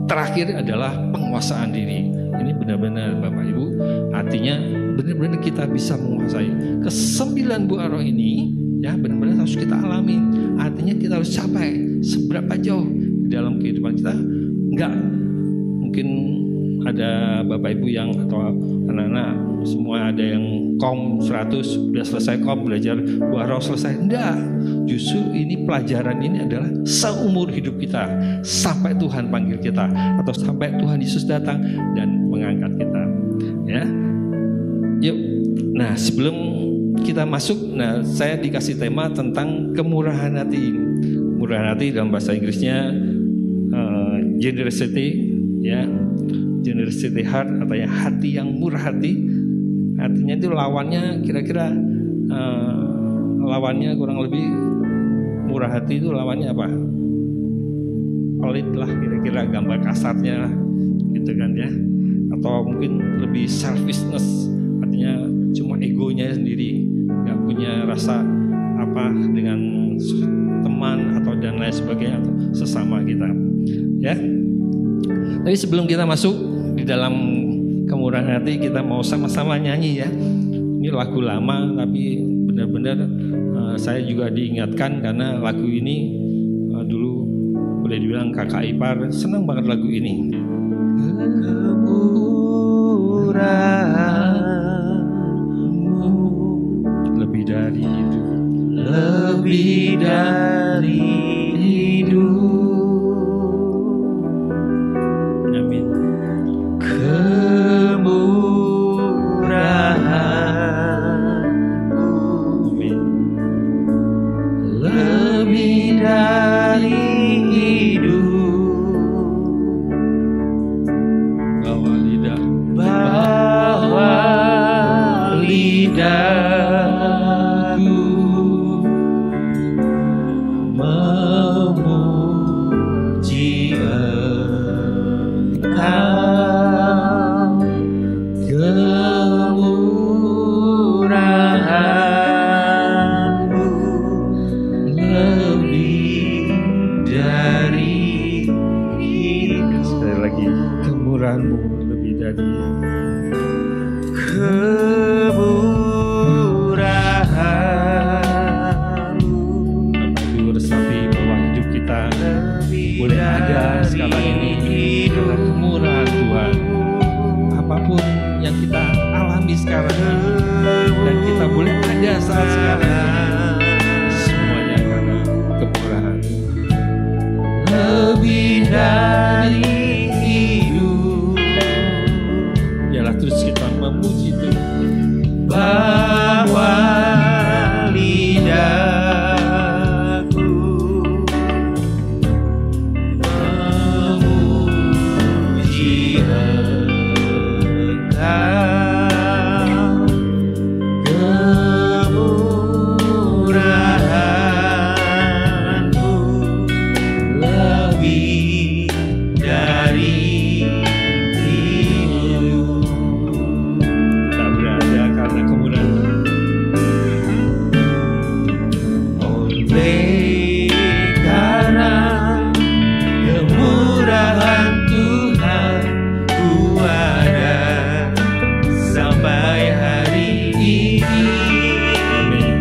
terakhir adalah penguasaan diri. Ini benar-benar Bapak Ibu, artinya benar-benar kita bisa menguasai ke-9 buah roh ini. Ya, benar-benar harus kita alami. Artinya kita harus capai seberapa jauh di dalam kehidupan kita. Enggak mungkin ada Bapak Ibu yang atau anak-anak semua ada yang kom 100 udah selesai kom belajar buah roh selesai. Enggak. Justru ini pelajaran ini adalah seumur hidup kita sampai Tuhan panggil kita atau sampai Tuhan Yesus datang dan mengangkat kita. Ya. Yuk. Nah, sebelum kita masuk, nah saya dikasih tema tentang kemurahan hati. Kemurahan hati dalam bahasa Inggrisnya generosity, ya, generosity heart atau ya hati yang murah hati. Artinya itu lawannya kira-kira lawannya kurang lebih murah hati itu lawannya apa? Pelit lah kira-kira gambar kasarnya lah, gitu kan ya. Atau mungkin lebih selfishness, artinya cuma egonya sendiri, nggak punya rasa apa dengan teman atau dan lain sebagainya atau sesama kita, ya. Tapi sebelum kita masuk di dalam kemurahan hati, kita mau sama-sama nyanyi ya. Ini lagu lama tapi benar-benar saya juga diingatkan karena lagu ini dulu boleh dibilang kakak ipar senang banget lagu ini. Lebih dari hidup, lebih dari hidup. Amin. Kemurahan-Mu, amin. Lebih dari hidup. Bawa lidah, lidahku memuji Engkau, kemurahan-Mu lebih dari hidup. Sekali lagi, kemurahan-Mu lebih dari kemurahan-Mu. Bapak Ibu resapi bahwa hidup kita boleh ada sekarang ini karena kemurahan Tuhan. Apapun yang kita alami sekarang ini dan kita boleh ada saat sekarang ini, semuanya karena kemurahan. Lebih dari hidup. Yalah, terus kita memuji Tuhan. Bahwa lidahku memuji Engkau, kemurahan-Mu lebih dari hidup. Kita berada karena kemurahan. Oleh karena kemurahan Tuhan, ku ada sampai hari ini. Amin.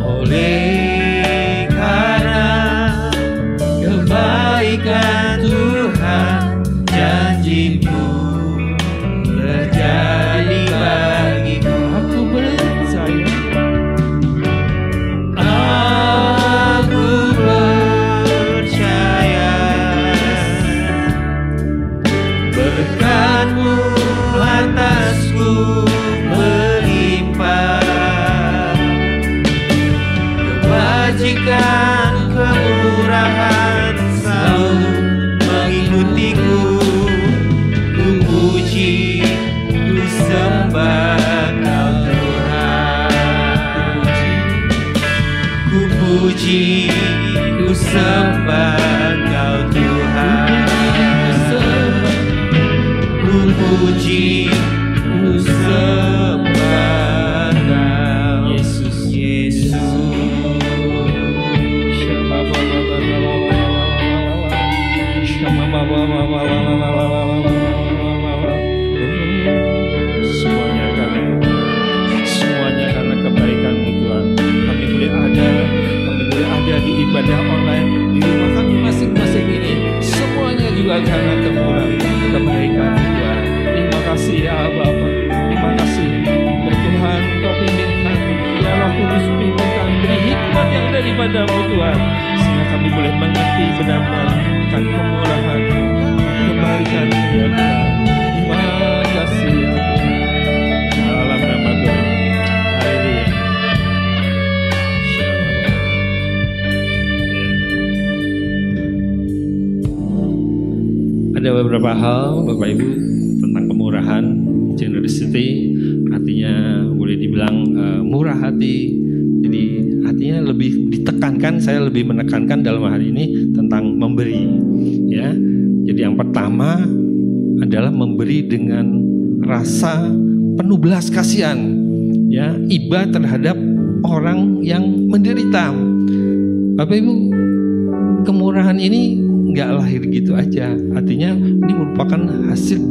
Oleh karena kebaikan Tuhan, janji-Mu terjadi bagiku. Aku percaya. Aku percaya berkat-Mu atasku melimpah, kebajikan kemurahan selalu mengikutiku. Ku puji, ku sembah Kau Tuhan. Ku puji, ku sembah Kau Tuhan. Ku puji, ku sembah Engkau, Yesus, Yesus. Semuanya karena kebaikan-Mu Tuhan. Kami boleh ada di ibadah online di rumah kami masing-masing ini. Semuanya juga karena kemurahan, kebaikan Tuhan. Terima kasih ya Bapa. Terima kasih ya Tuhan. Kau pimpin kami, ya Roh Kudus pimpin kami, beri hikmat yang daripada-Mu Tuhan, sehingga kami boleh mengerti benar-benar akan kemurahan, kebaikan ya Tuhan. Terima kasih ya Tuhan. Dalam nama Tuhan. Haleluya. Ada beberapa hal Bapak Ibu tentang kemurahan, generosity, artinya boleh dibilang murah hati. Jadi artinya lebih ditekankan, saya lebih menekankan dalam hari ini tentang memberi, ya. Jadi yang pertama adalah memberi dengan rasa penuh belas kasihan, ya, iba terhadap orang yang menderita. Bapak Ibu, kemurahan ini nggak lahir gitu aja. Artinya ini merupakan hasil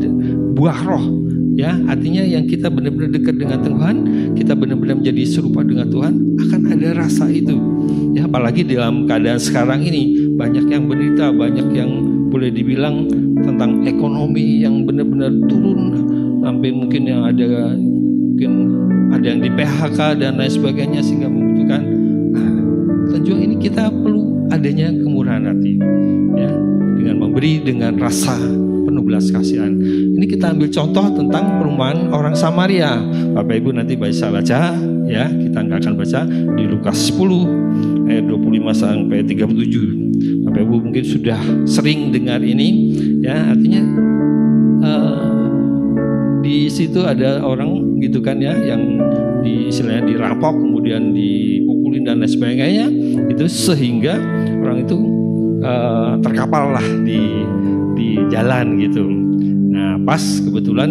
buah roh, ya. Artinya yang kita benar-benar dekat dengan Tuhan, kita benar-benar menjadi serupa dengan Tuhan, akan ada rasa itu, ya. Apalagi dalam keadaan sekarang ini banyak yang menderita, banyak yang boleh dibilang tentang ekonomi yang benar-benar turun, sampai mungkin yang ada yang di PHK dan lain sebagainya, sehingga membutuhkan. Tentu ini kita perlu adanya kemurahan hati, ya, dengan memberi dengan rasa penuh belas kasihan. Ini kita ambil contoh tentang perumpamaan orang Samaria. Bapak Ibu nanti bisa baca, ya, kita nggak akan baca di Lukas 10 ayat 25 sampai 37. Bapak Ibu mungkin sudah sering dengar ini, ya. Artinya di situ ada orang gitu kan, ya, yang istilahnya dirampok, kemudian dipukulin dan lain sebagainya, itu sehingga orang itu terkapar lah di jalan gitu. Nah, pas kebetulan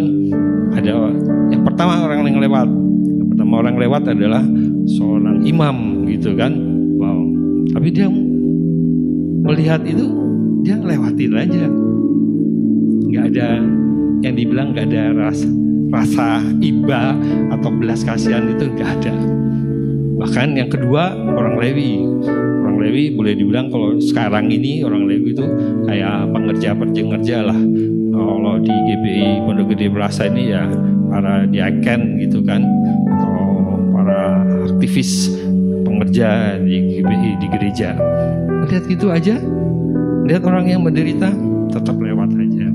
ada yang pertama orang yang lewat. Yang pertama orang lewat adalah seorang imam gitu kan. Wow. Tapi dia melihat itu, dia lewatin aja. Nggak ada yang dibilang, nggak ada rasa iba atau belas kasihan, itu nggak ada. Bahkan yang kedua orang Lewi. Orang Lewi boleh dibilang kalau sekarang ini orang Lewi itu kayak pengerja lah. Kalau di GBI Pondok Gede Perasa ini ya para diaken gitu kan, atau para aktivis pengerja di GBI di gereja. Lihat gitu aja, lihat orang yang menderita tetap lewat aja.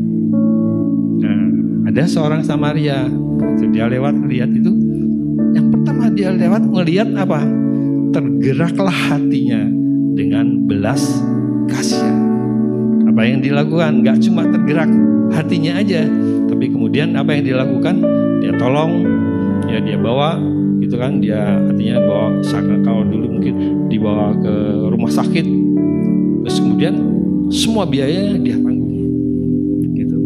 Nah, ada seorang Samaria, dia lewat lihat itu. Yang pertama dia lewat ngelihat apa? Tergeraklah hatinya dengan belas kasihan. Apa yang dilakukan? Gak cuma tergerak hatinya aja, tapi kemudian apa yang dilakukan? Dia tolong, ya dia bawa, gitu kan? Dia artinya bawa, kalau dulu mungkin dibawa ke rumah sakit, terus kemudian semua biaya dia tanggung, gitu.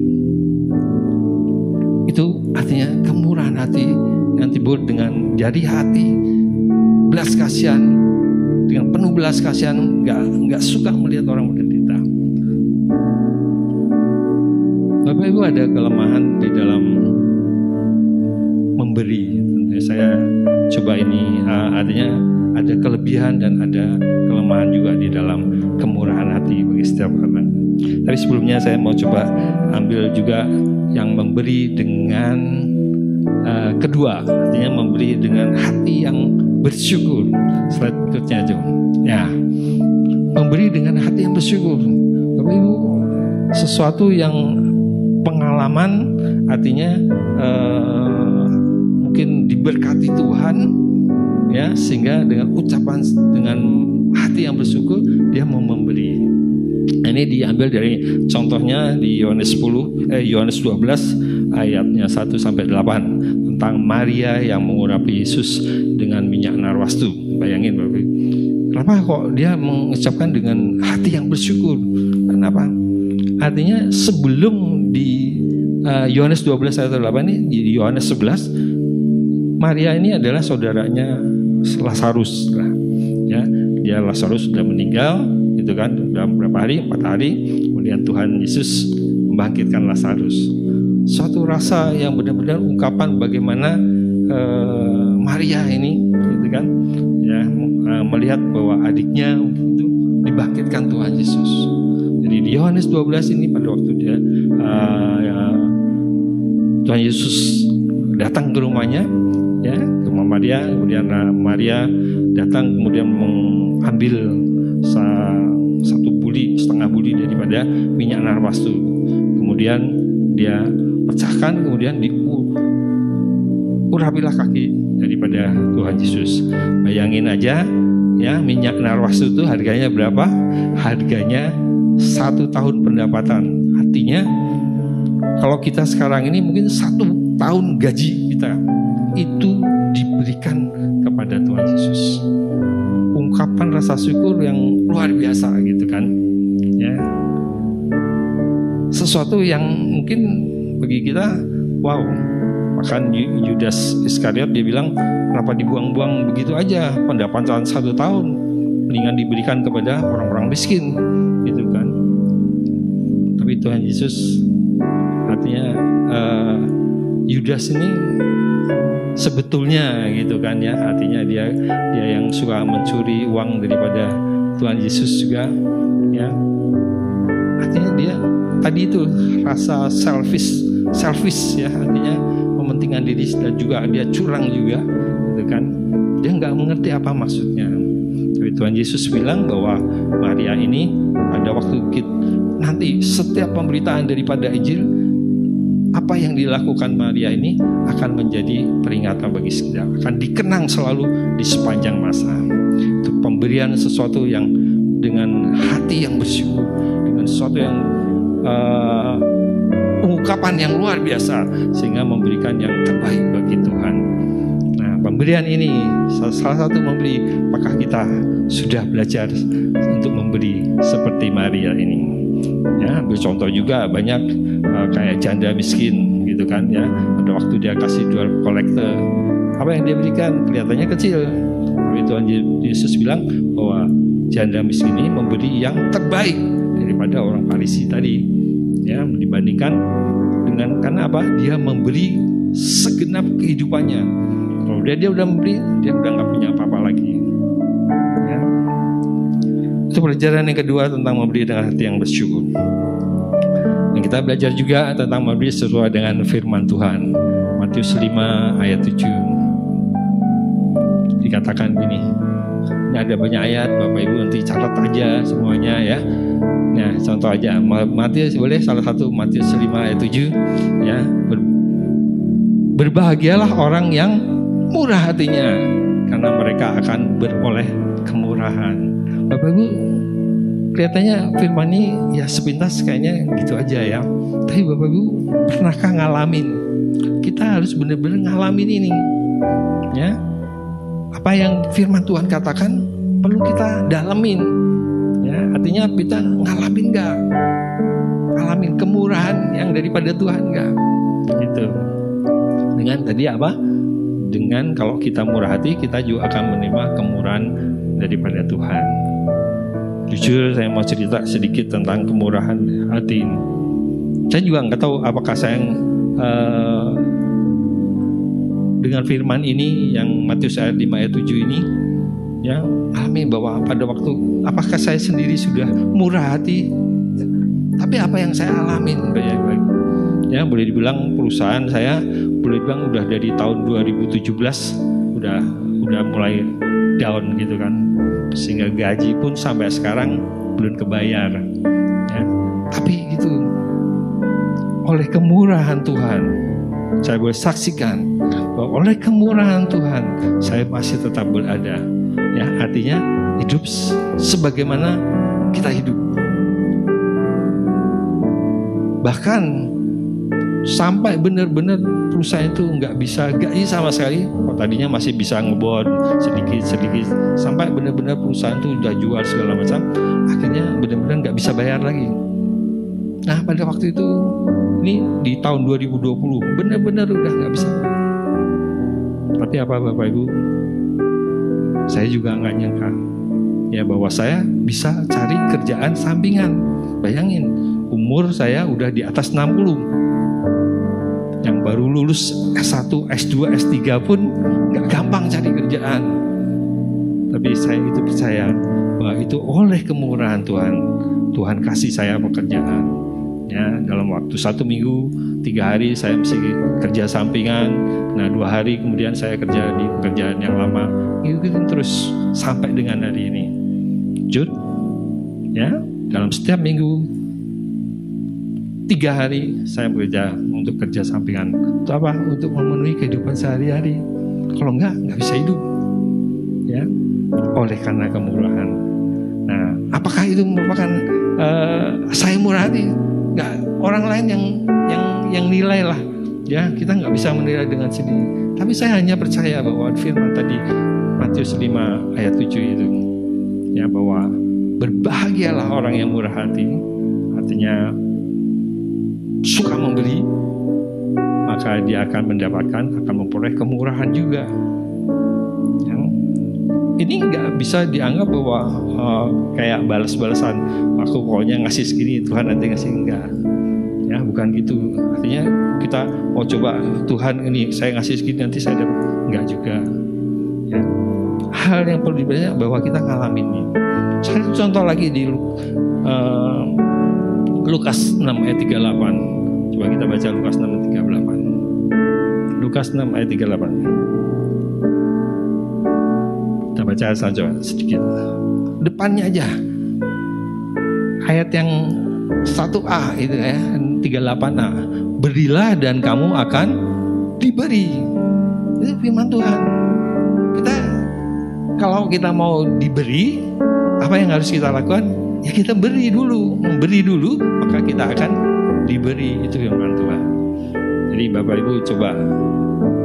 Itu artinya kemurahan hati yang timbul dengan dari hati belas kasihan, dengan penuh belas kasihan, nggak suka melihat orang menderita. Bapak Ibu, ada kelemahan di dalam memberi. Tentunya saya coba ini, artinya ada kelebihan dan ada kelemahan juga di dalam kemurahan hati bagi setiap orang. Tapi sebelumnya saya mau coba ambil juga yang memberi dengan kedua, artinya memberi dengan hati yang bersyukur. Slide berikutnya aja. Ya, memberi dengan hati yang bersyukur. Bapak Ibu, sesuatu yang pengalaman, artinya mungkin diberkati Tuhan, ya, sehingga dengan ucapan, dengan hati yang bersyukur dia mau memberi. Ini diambil dari contohnya di Yohanes 12 ayatnya 1 sampai 8 tentang Maria yang mengurapi Yesus dengan minyak narwastu. Bayangin Bapak, kenapa kok dia mengucapkan dengan hati yang bersyukur? Kenapa? Artinya sebelum Yohanes 12 ayat 8 ini, Yohanes 11, Maria ini adalah saudaranya Lazarus lah. Ya, dia Lazarus sudah meninggal, gitu kan, dalam berapa hari, 4 hari, kemudian Tuhan Yesus membangkitkan Lazarus. Suatu rasa yang benar-benar ungkapan bagaimana Maria ini, gitu kan, ya, melihat bahwa adiknya itu dibangkitkan Tuhan Yesus. Jadi di Yohanes 12 ini pada waktu dia Tuhan Yesus datang ke rumahnya, ya, ke rumah Maria, kemudian Maria datang kemudian mengambil setengah buli daripada minyak narwastu, kemudian dia pecahkan, kemudian diurapilah kaki daripada Tuhan Yesus. Bayangin aja, ya, minyak narwastu itu harganya berapa? Harganya 1 tahun pendapatan. Artinya kalau kita sekarang ini mungkin 1 tahun gaji kita itu diberikan kepada Tuhan Yesus. Ungkapan rasa syukur yang luar biasa, gitu kan, ya. Sesuatu yang mungkin bagi kita wow. Bahkan Yudas Iskariot dia bilang, kenapa dibuang-buang begitu aja pendapatan 1 tahun, mendingan diberikan kepada orang-orang miskin, gitu kan. Tapi Tuhan Yesus, artinya Yudas ini sebetulnya, gitu kan, ya, artinya dia yang suka mencuri uang daripada Tuhan Yesus juga, ya. Artinya dia tadi itu rasa selfish, ya, artinya mementingkan diri, dan juga dia curang juga, gitu kan. Dia nggak mengerti apa maksudnya. Tapi Tuhan Yesus bilang bahwa Maria ini pada waktu nanti setiap pemberitaan daripada Injil, apa yang dilakukan Maria ini akan menjadi peringatan bagi kita, akan dikenang selalu di sepanjang masa. Itu pemberian sesuatu yang dengan hati yang bersyukur, dengan sesuatu yang ungkapan yang luar biasa, sehingga memberikan yang terbaik bagi Tuhan. Nah, pemberian ini salah satu memberi, apakah kita sudah belajar untuk memberi seperti Maria ini? Ya, bercontoh juga banyak kayak janda miskin, gitu kan, ya. Pada waktu dia kasih jual kolektor, apa yang dia berikan kelihatannya kecil, tapi Tuhan Yesus bilang bahwa janda miskin ini memberi yang terbaik daripada orang Farisi tadi, ya, dibandingkan dengan, karena apa? Dia memberi segenap kehidupannya. Kalau dia udah memberi, dia udah nggak punya apa-apa lagi. Ya. Itu pelajaran yang kedua tentang memberi dengan hati yang bersyukur. Dan kita belajar juga tentang memberi sesuai dengan firman Tuhan. Matius 5 ayat 7 dikatakan begini. Ini ada banyak ayat, Bapak Ibu nanti catat aja semuanya, ya. Nah, contoh aja Matius, boleh salah satu, Matius 5 ayat 7, ya. Berbahagialah orang yang murah hatinya, karena mereka akan beroleh kemurahan. Bapak Ibu, kelihatannya firman ini ya sepintas kayaknya gitu aja, ya. Tapi Bapak Ibu pernahkah ngalamin? Kita harus benar-benar ngalamin ini, ya. Apa yang firman Tuhan katakan perlu kita dalamin, ya. Artinya kita ngalamin nggak? Ngalamin kemurahan yang daripada Tuhan nggak? Gitu. Dengan tadi apa? Dengan kalau kita murah hati, kita juga akan menerima kemurahan daripada Tuhan. Jujur saya mau cerita sedikit tentang kemurahan hati ini. Saya juga nggak tahu apakah saya dengan firman ini yang Matius ayat 5 ayat 7 ini, ya, alami bahwa pada waktu, apakah saya sendiri sudah murah hati? Tapi apa yang saya alamin, baik-baik, ya, boleh dibilang perusahaan saya boleh bilang udah dari tahun 2017 udah mulai down, gitu kan, sehingga gaji pun sampai sekarang belum kebayar, ya. Tapi itu oleh kemurahan Tuhan saya boleh saksikan bahwa oleh kemurahan Tuhan saya masih tetap berada, ya. Artinya hidup sebagaimana kita hidup, bahkan sampai benar-benar perusahaan itu nggak bisa gaji sama sekali. Tadinya masih bisa ngebon sedikit, sampai benar-benar perusahaan itu udah jual segala macam, akhirnya benar-benar nggak bisa bayar lagi. Nah pada waktu itu, ini di tahun 2020, benar-benar udah nggak bisa. Tapi apa Bapak Ibu, saya juga nggak nyangka ya bahwa saya bisa cari kerjaan sampingan. Bayangin, umur saya udah di atas 60. Yang baru lulus S1, S2, S3 pun nggak gampang cari kerjaan. Tapi saya itu percaya bahwa itu oleh kemurahan Tuhan. Tuhan kasih saya pekerjaan. Ya, dalam waktu 1 minggu, 3 hari saya mesti kerja sampingan. Nah 2 hari kemudian saya kerja di pekerjaan yang lama. Gitu terus sampai dengan hari ini. Jud, ya, dalam setiap minggu 3 hari saya bekerja untuk kerja sampingan. Untuk apa? Untuk memenuhi kehidupan sehari-hari. Kalau nggak bisa hidup. Ya, oleh karena kemurahan. Nah, apakah itu merupakan saya murah hati? Nggak, orang lain yang nilai lah. Ya, kita nggak bisa menilai dengan sendiri. Tapi saya hanya percaya bahwa firman tadi Matius 5 ayat 7 itu, ya, bahwa berbahagialah orang yang murah hati, artinya suka memberi, maka dia akan mendapatkan, akan memperoleh kemurahan juga. Ya. Ini nggak bisa dianggap bahwa kayak balas-balasan, aku pokoknya ngasih segini, Tuhan nanti ngasih, enggak. Ya, bukan gitu. Artinya kita mau coba, Tuhan ini saya ngasih segini nanti saya dapat, enggak juga. Ya. Hal yang perlu dibaca bahwa kita ngalamin ini. Satu contoh lagi di Lukas 6 ayat 38. Coba kita baca Lukas 6 ayat 38. Lukas 6 ayat 38. Kita baca saja sedikit. Depannya aja. Ayat yang 1a itu ya, 38a. Berilah dan kamu akan diberi. Itu firman Tuhan. Kalau kita mau diberi, apa yang harus kita lakukan? Ya kita beri dulu, memberi dulu, maka kita akan diberi. Itu firman Tuhan. Jadi Bapak Ibu coba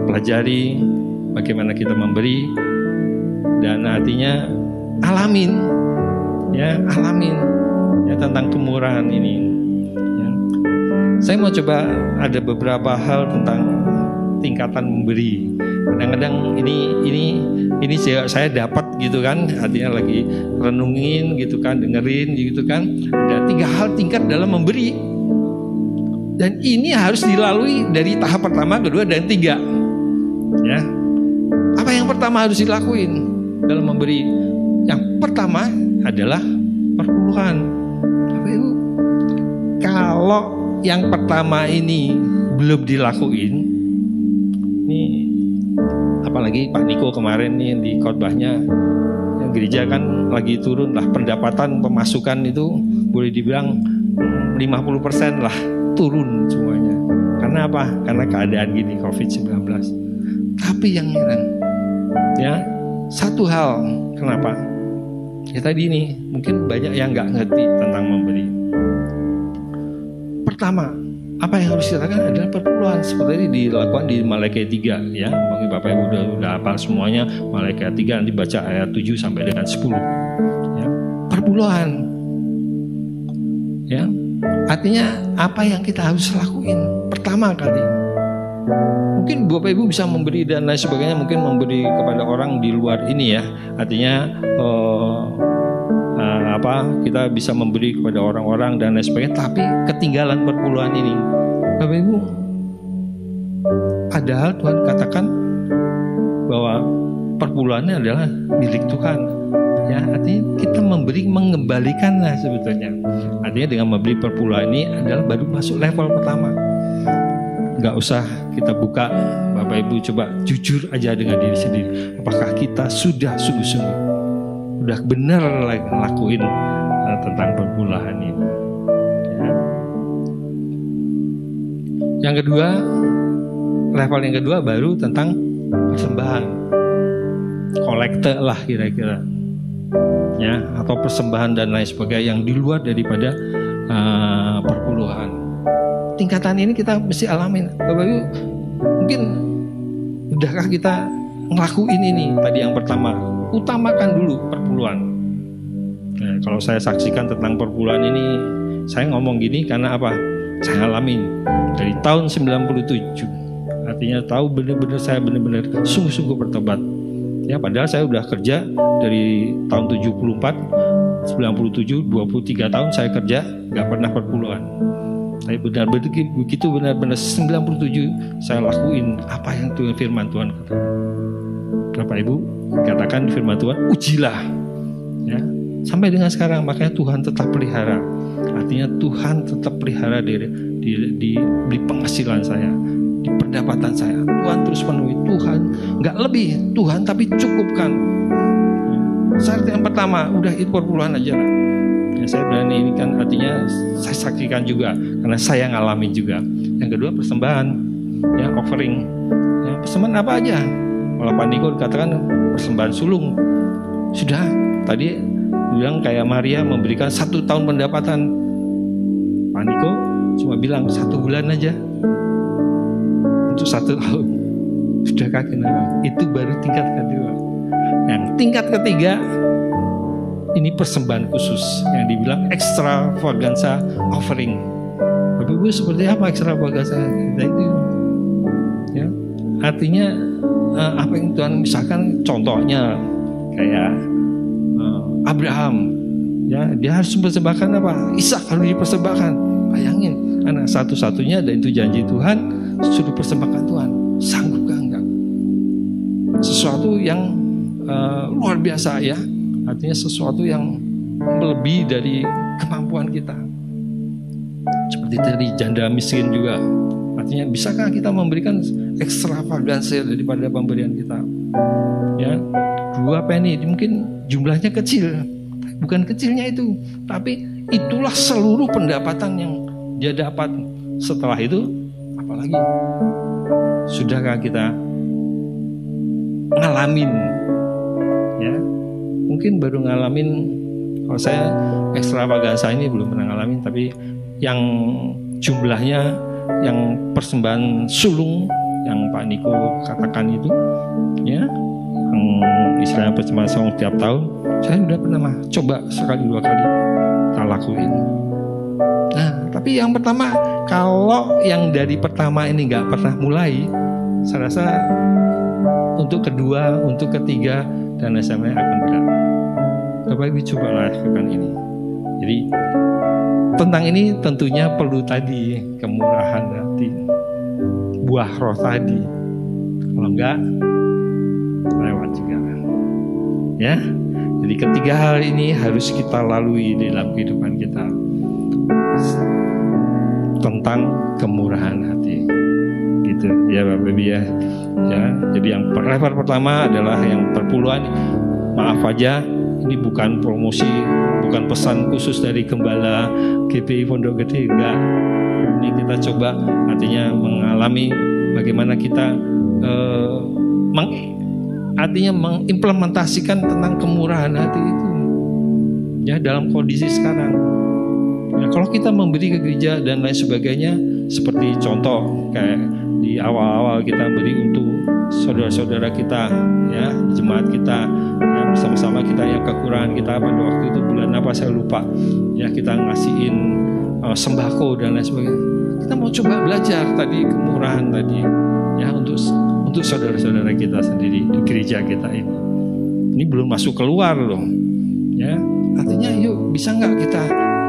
pelajari bagaimana kita memberi, dan artinya alamin ya tentang kemurahan ini. Ya. Saya mau coba ada beberapa hal tentang tingkatan memberi. Kadang-kadang ini saya dapat gitu kan, artinya lagi renungin gitu kan, dengerin gitu kan. Ada 3 hal tingkat dalam memberi, dan ini harus dilalui dari tahap pertama, kedua, dan 3. Ya, apa yang pertama harus dilakuin dalam memberi? Yang pertama adalah perpuluhan. Ibu, kalau yang pertama ini belum dilakuin, ini apalagi Pak Niko kemarin nih di khotbahnya, yang gereja kan lagi turun lah pendapatan, pemasukan itu boleh dibilang 50% lah turun semuanya. Karena apa? Karena keadaan gini, COVID-19. Tapi yang heran, ya, satu hal, kenapa? Ya tadi nih, mungkin banyak yang nggak ngerti tentang memberi. Pertama, apa yang harus dilakukan adalah perpuluhan, seperti dilakukan di Maleakhi 3 ya. Mungkin Bapak Ibu udah hafal semuanya. Maleakhi 3 nanti baca ayat 7 sampai dengan 10. Ya. Perpuluhan. Ya. Artinya apa yang kita harus lakuin pertama kali. Mungkin Bapak Ibu bisa memberi dan lain sebagainya, mungkin memberi kepada orang di luar ini ya. Artinya kita bisa memberi kepada orang-orang dan lain sebagainya, tapi ketinggalan perpuluhan ini. Bapak Ibu, padahal Tuhan katakan bahwa perpuluhannya adalah milik Tuhan. Ya, artinya kita memberi, mengembalikanlah sebetulnya. Artinya dengan memberi perpuluhan ini adalah baru masuk level pertama. Nggak usah kita buka, Bapak Ibu coba jujur aja dengan diri sendiri. Apakah kita sudah sungguh-sungguh udah benar lakuin tentang perpuluhan ini? Ya. Yang kedua, level yang kedua baru tentang persembahan, kolekte lah kira-kira, ya, atau persembahan dan lain sebagainya yang di luar daripada perpuluhan. Tingkatan ini kita mesti alamin. Bapak Ibu, mungkin udahkah kita ngelakuin ini? Tadi yang pertama, utamakan dulu perpuluhan. Nah, kalau saya saksikan tentang perpuluhan ini Saya ngomong gini karena apa? Saya ngalamin dari tahun 97. Artinya tahu benar-benar saya benar-benar sungguh-sungguh bertobat. Ya, padahal saya udah kerja dari tahun 74, 97, 23 tahun saya kerja, nggak pernah perpuluhan. Saya benar-benar begitu benar-benar 97 saya lakuin apa yang Tuhan firman Tuhan katakan. Bapak Ibu katakan firman Tuhan, ujilah. Ya, sampai dengan sekarang makanya Tuhan tetap pelihara. Artinya Tuhan tetap pelihara di penghasilan saya, di pendapatan saya. Tuhan terus penuhi. Tuhan nggak lebih, Tuhan tapi cukupkan. Syarat yang pertama udah itu perpuluhan aja lah. Ya, saya berani ini kan artinya saya saksikan juga karena saya ngalamin juga. Yang kedua persembahan, ya offering. Ya, persembahan apa aja? Kalau Pak Niko dikatakan persembahan sulung. Sudah tadi bilang kayak Maria memberikan 1 tahun pendapatan. Pak Niko cuma bilang 1 bulan aja untuk 1 tahun. Sudah kaki itu baru tingkat kedua. Yang tingkat ketiga ini persembahan khusus yang dibilang extravaganza offering. Bapak Ibu seperti apa extravaganza kita itu? Ya, artinya apa yang Tuhan misalkan contohnya kayak Abraham, ya dia harus mempersembahkan apa? Ishak harus dipersembahkan. Bayangin anak satu-satunya dan itu janji Tuhan suruh persembahkan Tuhan. Sanggupkah enggak? Sesuatu yang luar biasa ya. Artinya sesuatu yang melebihi dari kemampuan kita. Seperti tadi janda miskin juga. Artinya bisakah kita memberikan ekstravagansi daripada pemberian kita? Ya, 2 penny mungkin jumlahnya kecil. Bukan kecilnya itu, tapi itulah seluruh pendapatan yang dia dapat. Setelah itu apalagi? Sudahkah kita ngalamin? Ya, mungkin baru ngalamin. Kalau saya ekstravaganza ini belum pernah ngalamin, tapi yang jumlahnya, yang persembahan sulung yang Pak Niko katakan itu, ya, yang istilahnya persembahan sulung tiap tahun, saya udah pernah coba 1-2 kali kita lakuin. Nah, tapi yang pertama, kalau yang dari pertama ini nggak pernah mulai, saya rasa untuk kedua, untuk ketiga, dan SMA akan berat. Bapak Ibu coba lakukan ini. Jadi tentang ini tentunya perlu tadi kemurahan hati, buah roh tadi. Kalau enggak lewat juga. Ya. Jadi ketiga hal ini harus kita lalui dalam kehidupan kita. Tentang kemurahan hati. Gitu ya Bapak Ibu ya. Ya, jadi yang level pertama adalah yang perpuluhan. Maaf aja, ini bukan promosi, bukan pesan khusus dari Gembala GPI Pondok Gede, enggak. Ini kita coba artinya mengalami bagaimana kita artinya mengimplementasikan tentang kemurahan hati itu. Ya, dalam kondisi sekarang. Ya, kalau kita memberi ke gereja dan lain sebagainya, seperti contoh kayak di awal-awal kita beri untuk saudara-saudara kita, ya, jemaat kita, ya, bersama-sama kita yang kekurangan kita pada waktu itu bulan apa saya lupa, ya kita ngasihin sembako dan lain sebagainya. Kita mau coba belajar tadi kemurahan tadi, ya untuk saudara-saudara kita sendiri di gereja kita ini. Ini belum masuk keluar loh, ya. Artinya yuk bisa nggak kita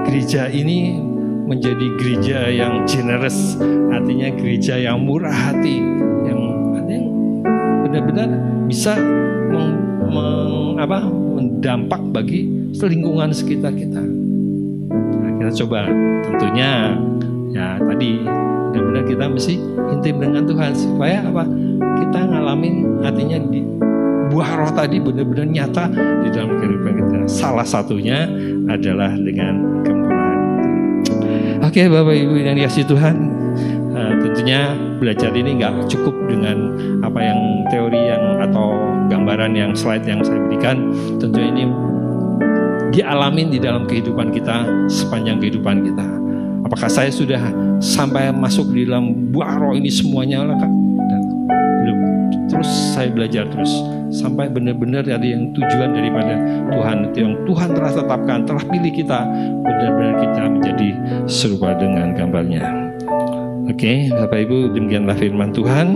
gereja ini menjadi gereja yang generous, artinya gereja yang murah hati, yang artinya benar-benar bisa mendampak bagi lingkungan sekitar kita. Nah, kita coba tentunya ya tadi benar-benar kita mesti intim dengan Tuhan supaya apa? Kita ngalamin artinya di buah roh tadi benar-benar nyata di dalam kehidupan kita. Salah satunya adalah dengan kemurahan. Oke, Bapak Ibu yang dikasihi Tuhan, tentunya belajar ini nggak cukup dengan apa yang teori yang atau gambaran yang slide yang saya berikan. Tentunya ini dialamin di dalam kehidupan kita sepanjang kehidupan kita. Apakah saya sudah sampai masuk di dalam buah roh ini semuanya? Belum. terus saya belajar terus sampai benar-benar ada yang tujuan daripada Tuhan itu yang Tuhan telah tetapkan, telah pilih kita, benar-benar kita menjadi serupa dengan gambarnya. Oke, Bapak Ibu, demikianlah firman Tuhan.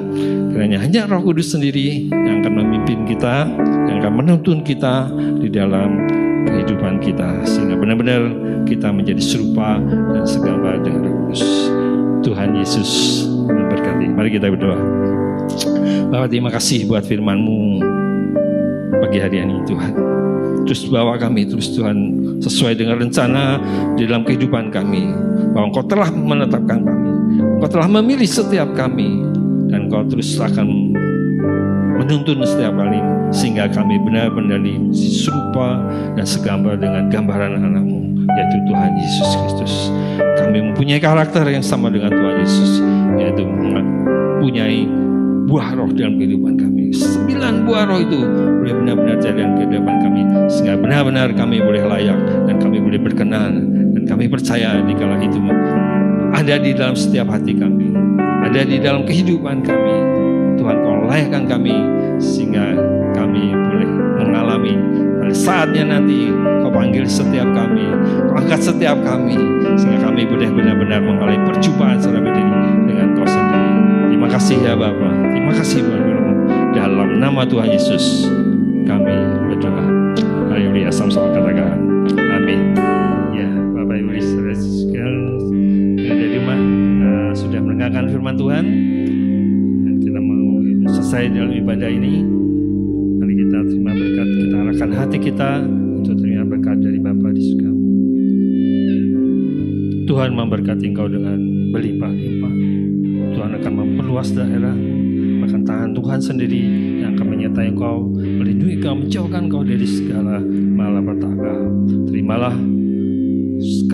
Kiranya hanya Roh Kudus sendiri yang akan memimpin kita, yang akan menuntun kita di dalam kehidupan kita, sehingga benar-benar kita menjadi serupa dan segambar dengan Roh Kudus. Tuhan Yesus memberkati. Mari kita berdoa. Bapak, terima kasih buat firman-Mu pagi hari ini Tuhan. Terus bawa kami terus Tuhan sesuai dengan rencana di dalam kehidupan kami, bahwa Engkau telah menetapkan kami, Engkau telah memilih setiap kami, dan Engkau terus akan menuntun setiap kali sehingga kami benar-benar serupa dan segambar dengan gambaran anak-Mu, yaitu Tuhan Yesus Kristus. Kami mempunyai karakter yang sama dengan Tuhan Yesus, yaitu mempunyai buah roh dalam kehidupan kami. 9 buah roh itu boleh benar-benar jalan kehidupan kami, sehingga benar-benar kami boleh layak dan kami boleh berkenan, dan kami percaya di kala itu ada di dalam setiap hati kami, ada di dalam kehidupan kami. Tuhan, Kau layakkan kami sehingga kami boleh mengalami pada saatnya nanti Kau panggil setiap kami, Kau angkat setiap kami, sehingga kami boleh benar-benar mengalami perjumpaan secara pribadi dengan Kau sendiri. Terima kasih ya Bapa, terima kasih buat firman-Mu. Dalam nama Tuhan Yesus kami berdoa. Haleluya, sama-sama katakan amin. Ya, Bapak Ibu saudara sekalian yang ada di rumah sudah mendengarkan firman Tuhan, dan kita mau selesai dalam ibadah ini. Mari kita terima berkat, kita arahkan hati kita untuk terima berkat dari Bapa di surga. Tuhan memberkati engkau dengan berlimpah-limpah. Tuhan akan memperluas daerah, bahkan tangan Tuhan sendiri yang akan menyertai engkau, melindungi engkau, menjauhkan engkau dari segala malapetaka. Terimalah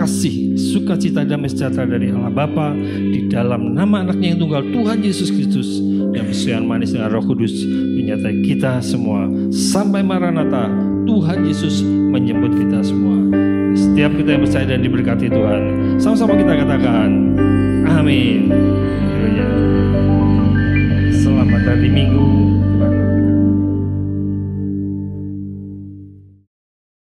kasih, sukacita, damai sejahtera dari Allah Bapa di dalam nama anaknya yang tunggal Tuhan Yesus Kristus, yang persekutuan manis dengan Roh Kudus menyertai kita semua sampai Maranatha. Tuhan Yesus menjemput kita semua. Setiap kita yang percaya dan diberkati Tuhan, sama-sama kita katakan amin. Selamat hari Minggu.